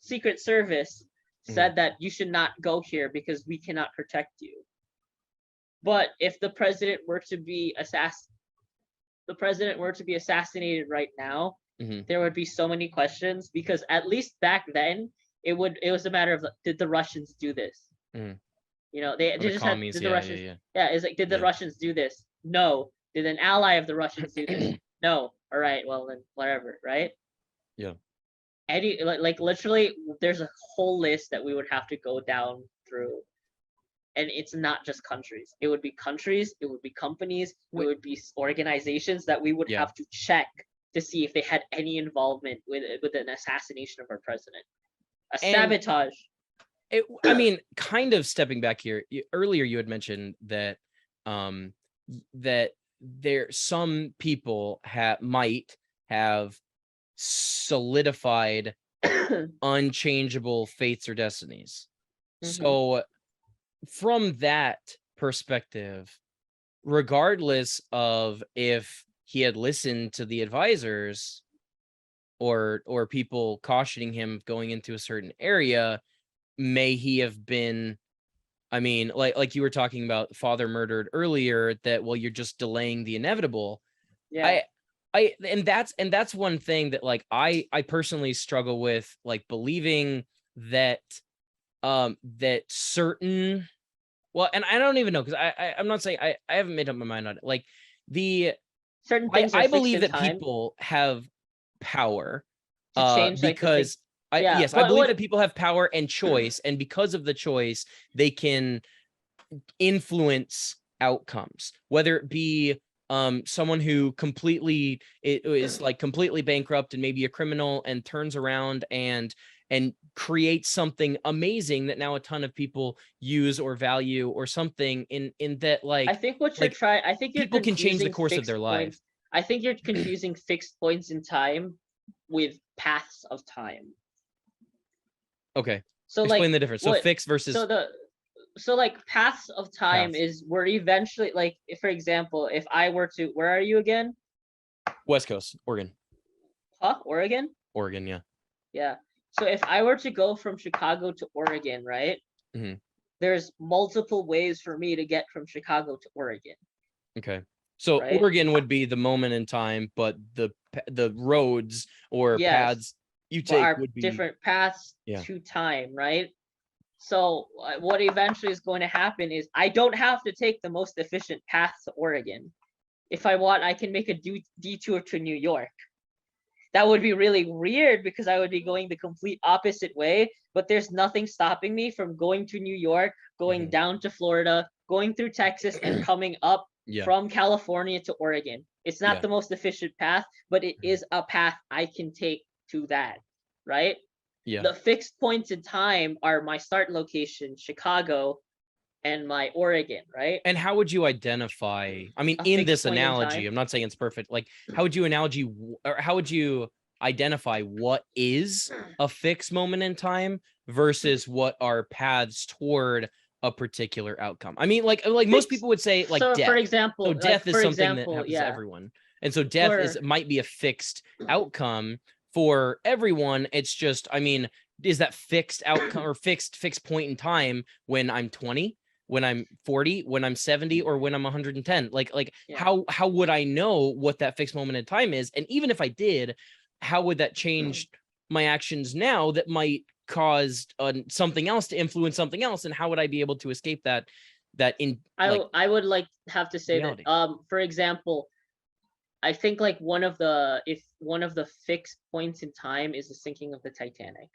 S1: secret service,
S2: Mhm.
S1: said that you should not go here because we cannot protect you. But if the president were to be assassinated right now,
S2: Mhm.
S1: there would be so many questions, because at least back then it was a matter of, did the Russians do this?
S2: Mhm.
S1: They
S2: Or the
S1: just had,
S2: commies,
S1: did the
S2: yeah, yeah,
S1: Russians,
S2: yeah.
S1: yeah, it's like, did the
S2: Yeah.
S1: Russians do this? No. Did an ally of the Russians do this? No. All right, well then whatever, right?
S2: Yeah.
S1: Any like literally there's a whole list that we would have to go down through. And it's not just countries. It would be countries, it would be companies, it
S2: Wait,
S1: would be organizations that we would
S2: yeah.
S1: have to check to see if they had any involvement with an assassination of our president, a
S2: And
S1: sabotage.
S2: I mean, kind of stepping back here. Earlier, you had mentioned that that some people might have solidified unchangeable fates or destinies. So from that perspective, regardless of if he had listened to the advisors or people cautioning him going into a certain area, may he have been, I mean, like you were talking about father murdered earlier, that, well, you're just delaying the inevitable.
S1: Yeah.
S2: And that's one thing that, like, I personally struggle with, like, believing that that certain, well, and I don't even know, because I'm not saying I haven't made up my mind on it. Like, the
S1: certain things
S2: I
S1: are fixed
S2: believe
S1: in
S2: that
S1: time
S2: people have power
S1: to change, like, the thing.
S2: because I
S1: but
S2: believe that people have power and choice, and because of the choice, they can influence outcomes, whether it be someone who completely is like completely bankrupt and maybe a criminal and turns around and creates something amazing that now a ton of people use or value, or something in that, like,
S1: I think what you're
S2: like,
S1: trying, I think you're
S2: people can change the
S1: confusing
S2: course of
S1: fixed
S2: their life.
S1: points. I think you're confusing fixed points in time with paths of time.
S2: Okay,
S1: So,
S2: explain
S1: like,
S2: the difference. So fixed versus
S1: so like paths of time
S2: paths.
S1: is where eventually, like, if, for example, if I were to, where are you again?
S2: West Coast, Oregon.
S1: Oregon?
S2: Oregon, yeah.
S1: Yeah. So if I were to go from Chicago to Oregon, right?
S2: Mhm.
S1: There's multiple ways for me to get from Chicago to Oregon.
S2: Okay. So
S1: right?
S2: Oregon would be the moment in time, but the roads or
S1: Yes,
S2: paths you
S1: but
S2: take
S1: are
S2: would be
S1: different paths
S2: Yeah.
S1: to time, right? So what eventually is going to happen is I don't have to take the most efficient path to Oregon. If I want, I can make a detour to New York. That would be really weird because I would be going the complete opposite way, but there's nothing stopping me from going to New York, going down to Florida, going through Texas, and coming up from California to Oregon. It's not the most efficient path, but it is a path I can take to that, right?
S2: Yeah.
S1: The fixed points in time are my start location, Chicago, and my Oregon, right?
S2: And how would you identify, I mean,
S1: A
S2: in
S1: fixed
S2: this
S1: point in
S2: analogy,
S1: time?
S2: I'm not saying it's perfect, like, how would you identify what is a fixed moment in time versus what are paths toward a particular outcome? I mean, like most people would say, like,
S1: So,
S2: death.
S1: for example,
S2: So death is
S1: for
S2: something that
S1: example,
S2: happens
S1: yeah.
S2: to everyone. And so death might be a fixed outcome for everyone. It's just, I mean, is that fixed outcome or fixed point in time when I'm 20, when I'm 40, when I'm 70, or when I'm 110? Like how would I know what that fixed moment in time is? And even if I did, how would that change my actions now that might cause something else to influence something else? And how would I be able to escape that
S1: I would like have to say
S2: reality.
S1: that for example, I think like one of the fixed points in time is the sinking of the Titanic.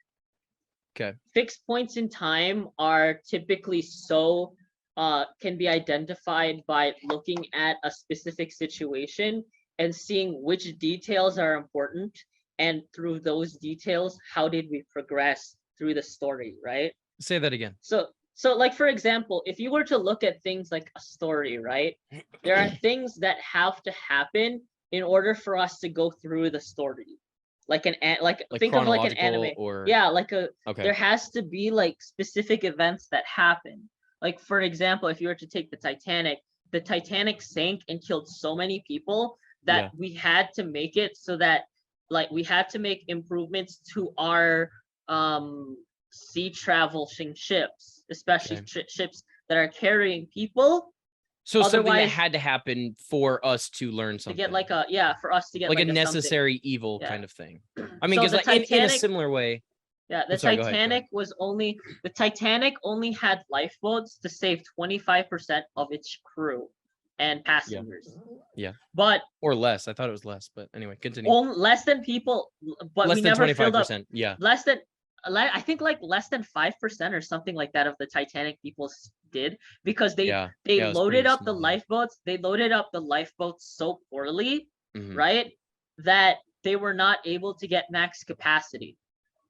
S2: Okay.
S1: Fixed points in time are typically can be identified by looking at a specific situation and seeing which details are important, and through those details, how did we progress through the story, right?
S2: Say that again.
S1: So like, for example, if you were to look at things like a story, right? There are things that have to happen in order for us to go through the story. Like think of like an anime. There has to be like specific events that happen. Like, for example, if you were to take the Titanic sank and killed so many people that we had to make it so that, like, we had to make improvements to our sea traveling ships, especially ships that are carrying people.
S2: So something that had to happen for us to learn something.
S1: To get for us to get
S2: like a necessary evil kind of thing. I mean, because
S1: so
S2: like in a similar way.
S1: Yeah, the Titanic only had lifeboats to save 25% of its crew and passengers.
S2: Yeah.
S1: But
S2: or less. I thought it was less, but anyway, continue.
S1: Less than people, but
S2: less
S1: we
S2: than
S1: never
S2: 25%.
S1: filled up.
S2: Yeah.
S1: I think like less than 5% or something like that of the Titanic people did, because they loaded up the lifeboats. They loaded up the lifeboats so poorly, right? That they were not able to get max capacity.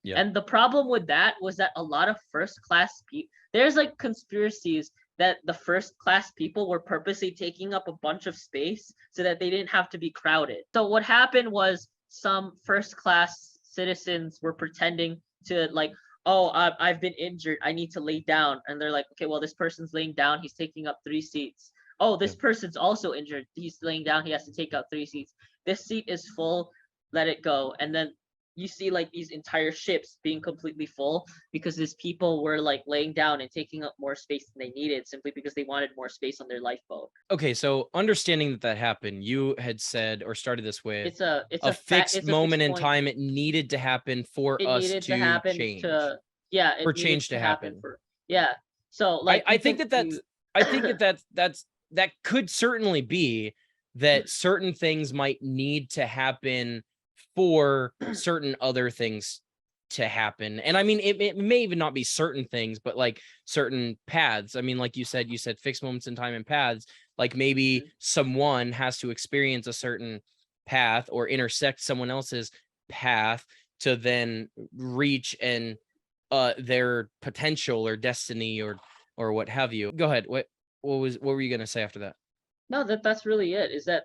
S2: Yeah.
S1: And the problem with that was that a lot of first class people, there's like conspiracies that the first class people were purposely taking up a bunch of space so that they didn't have to be crowded. So what happened was some first class citizens were pretending to like, oh, I've been injured, I need to lay down. And they're like, okay, well, this person's laying down, he's taking up 3 seats. Oh, this person's also injured, he's laying down, he has to take up 3 seats. This seat is full, let it go. And then you see like these entire ships being completely full because these people were like laying down and taking up more space than they needed simply because they wanted more space on their lifeboat.
S2: Okay, so understanding that happened, you had said or started this with
S1: It's a
S2: fixed moment in time. It needed to happen for us
S1: needed
S2: to
S1: happen
S2: change.
S1: For
S2: change to happen.
S1: So like
S2: I think that could certainly be that certain things might need to happen for certain other things to happen. And I mean, it may even not be certain things, but like certain paths. I mean, like you said fixed moments in time and paths. Like maybe someone has to experience a certain path or intersect someone else's path to then reach and their potential or destiny or what have you. Go ahead. What were you gonna say after that?
S1: No, that's really it. Is that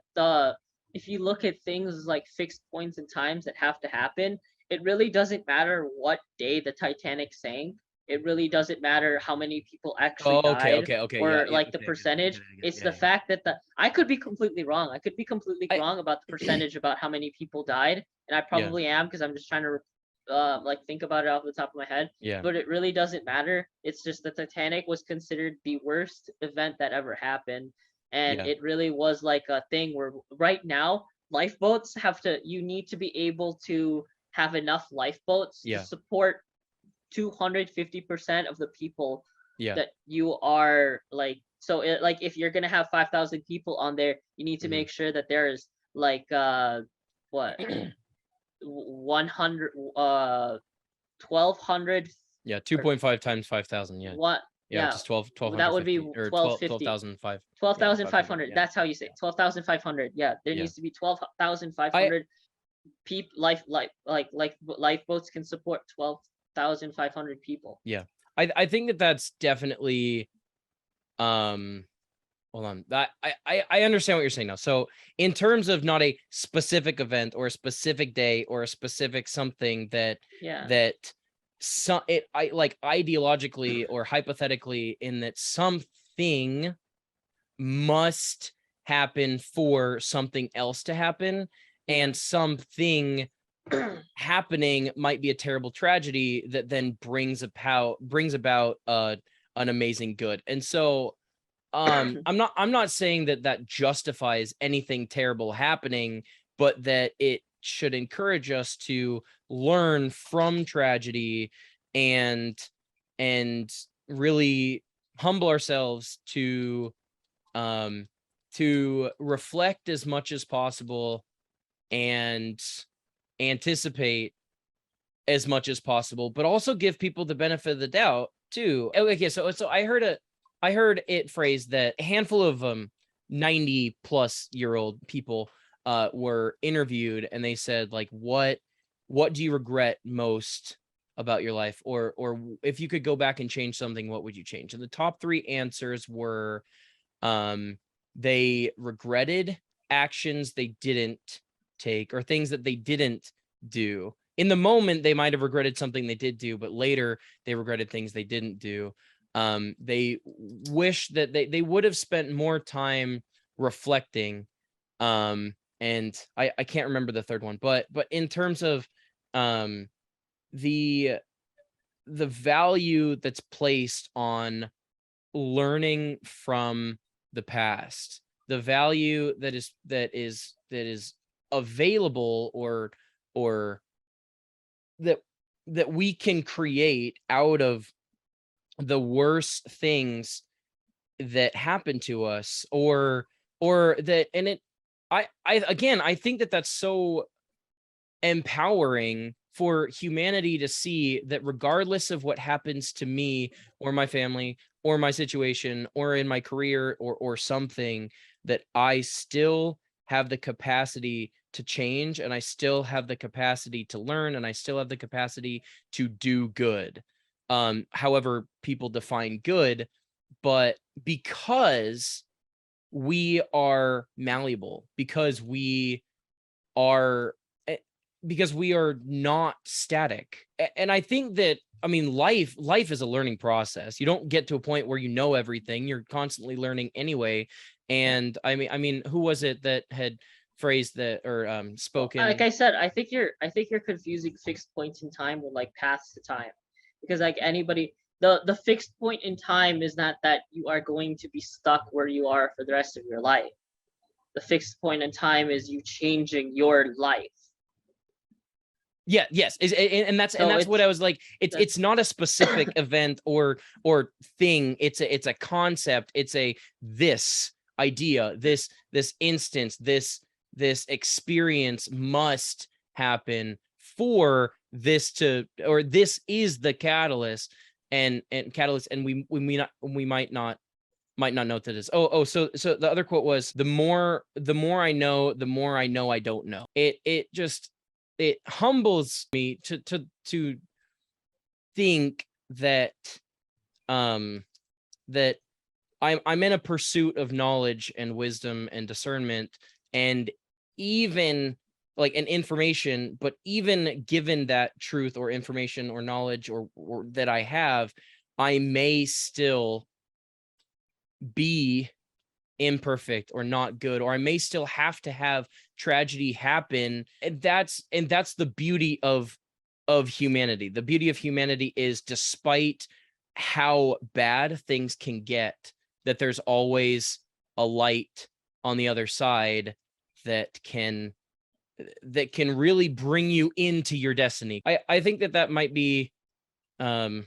S1: if you look at things like fixed points in times that have to happen, it really doesn't matter what day the Titanic sank. It really doesn't matter how many people actually died or the percentage. It's the fact that I could be completely wrong. I could be completely wrong about the percentage about how many people died, and I probably am because I'm just trying to think about it off the top of my head.
S2: Yeah.
S1: But it really doesn't matter. It's just the Titanic was considered the worst event that ever happened. And it really was like a thing where right now lifeboats you need to be able to have enough lifeboats to support 250% of the people that you are like. So if you're gonna have 5,000 people on there, you need to make sure that there is like 100 1200
S2: 2.5 times 5,000 just 12
S1: that would be 12,500. That's how you say it. 12,500. There needs to be 12,500 people. Lifeboats can support 12,500 people.
S2: I think that's definitely hold on. That I understand what you're saying now. So in terms of not a specific event or a specific day or a specific something that ideologically or hypothetically in that something must happen for something else to happen, and something happening might be a terrible tragedy that then brings about an amazing good. And so I'm not saying that justifies anything terrible happening, but that it should encourage us to learn from tragedy and really humble ourselves to reflect as much as possible and anticipate as much as possible, but also give people the benefit of the doubt too. Okay, so I heard it phrased that a handful of 90-plus-year-old people were interviewed, and they said, like, what do you regret most about your life, or if you could go back and change something, what would you change? And the top 3 answers were they regretted actions they didn't take or things that they didn't do. In the moment, they might have regretted something they did do, but later they regretted things they didn't do. They wish that they would have spent more time reflecting. And I can't remember the third one, but in terms of the value that's placed on learning from the past, the value that is available or that we can create out of the worst things that happen to us, or that, and it I think that's so empowering for humanity to see that regardless of what happens to me or my family or my situation or in my career or something, that I still have the capacity to change, and I still have the capacity to learn, and I still have the capacity to do good. However people define good, but because we are malleable, because we are not static. And I think that, I mean, life is a learning process. You don't get to a point where you know everything. You're constantly learning anyway. And I mean, who was it that had phrased that or spoken?
S1: Like I said, I think you're confusing fixed points in time with like paths to time, because like anybody, the fixed point in time is not that you are going to be stuck where you are for the rest of your life. The fixed point in time is you changing your life.
S2: Yeah, yes, and that's what I was like. It's not a specific event or thing. It's a concept. It's this idea, this instance, this experience must happen for this to, or this is the catalyst, and we might not know what that is. So the other quote was, the more I know, the more I know I don't know. It humbles me to think that that I'm in a pursuit of knowledge and wisdom and discernment, and even like an information, but even given that truth or information or knowledge or that I have, I may still be imperfect or not good, or I may still have to have tragedy happen. And that's the beauty of humanity. The beauty of humanity is, despite how bad things can get, that there's always a light on the other side that can really bring you into your destiny. I think that might be a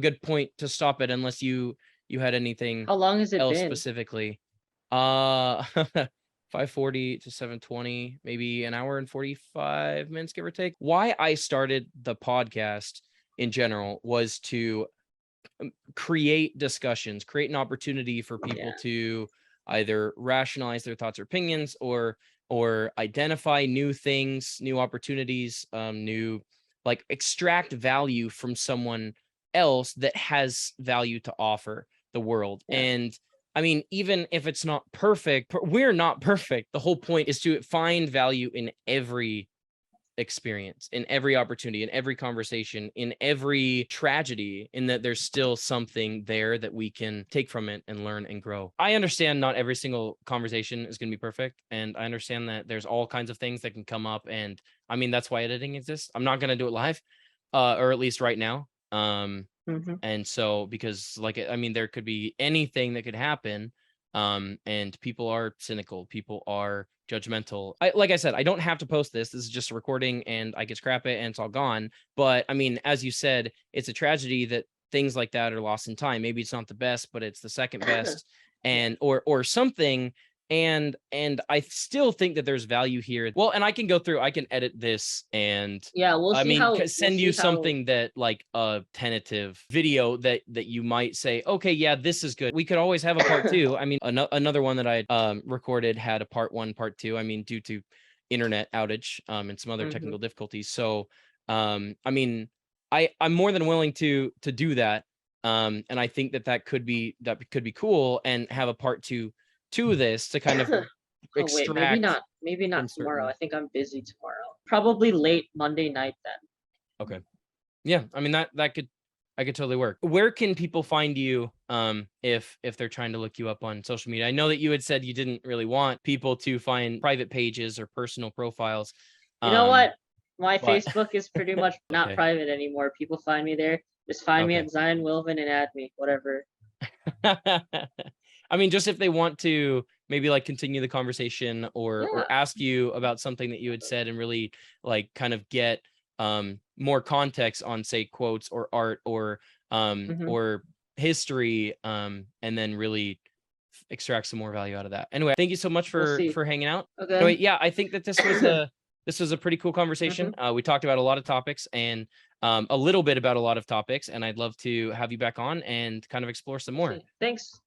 S2: good point to stop it, unless you had anything
S1: How long has it
S2: else
S1: been?
S2: specifically. 5:40 to 7:20, maybe an hour and 45 minutes, give or take. Why I started the podcast in general was to create discussions, create an opportunity for people to either rationalize their thoughts or opinions, or identify new things, new opportunities, new, like, extract value from someone else that has value to offer the world. And I mean, even if it's not perfect, we're not perfect. The whole point is to find value in every experience, in every opportunity, in every conversation, in every tragedy, in that there's still something there that we can take from it and learn and grow. I understand not every single conversation is going to be perfect, and I understand that there's all kinds of things that can come up, and I mean, that's why editing exists. I'm not going to do it live, or at least right now. And so, because, like, I mean, there could be anything that could happen, and people are cynical, people are judgmental. Like I said, I don't have to post this. This is just a recording, and I can scrap it and it's all gone. But I mean, as you said, it's a tragedy that things like that are lost in time. Maybe it's not the best, but it's the second best, and or something. And I still think that there's value here. Well, and I can go through, I can edit this, and send you something that, like, a tentative video that you might say, okay, yeah, this is good. We could always have a part two. I mean, another one that I recorded had a part one, part two. I mean, due to internet outage and some other technical difficulties. So I mean, I'm more than willing to do that. And I think that could be cool, and have a part two to this, to kind of extract.
S1: Maybe not tomorrow. I think I'm busy tomorrow. Probably late Monday night then.
S2: Okay. Yeah, I mean, that could totally work. Where can people find you if they're trying to look you up on social media? I know that you had said you didn't really want people to find private pages or personal profiles.
S1: You know what? My Facebook is pretty much not private anymore. People find me there. Just find me at Zyan Wilven and add me, whatever.
S2: I mean, just if they want to maybe, like, continue the conversation, or ask you about something that you had said, and really, like, kind of get more context on, say, quotes or art or history, and then really extract some more value out of that. Anyway, thank you so much for hanging out. Anyway, yeah, I think that this was a pretty cool conversation. We talked about a lot of topics, and a little bit about a lot of topics, and I'd love to have you back on and kind of explore some more.
S1: Thanks.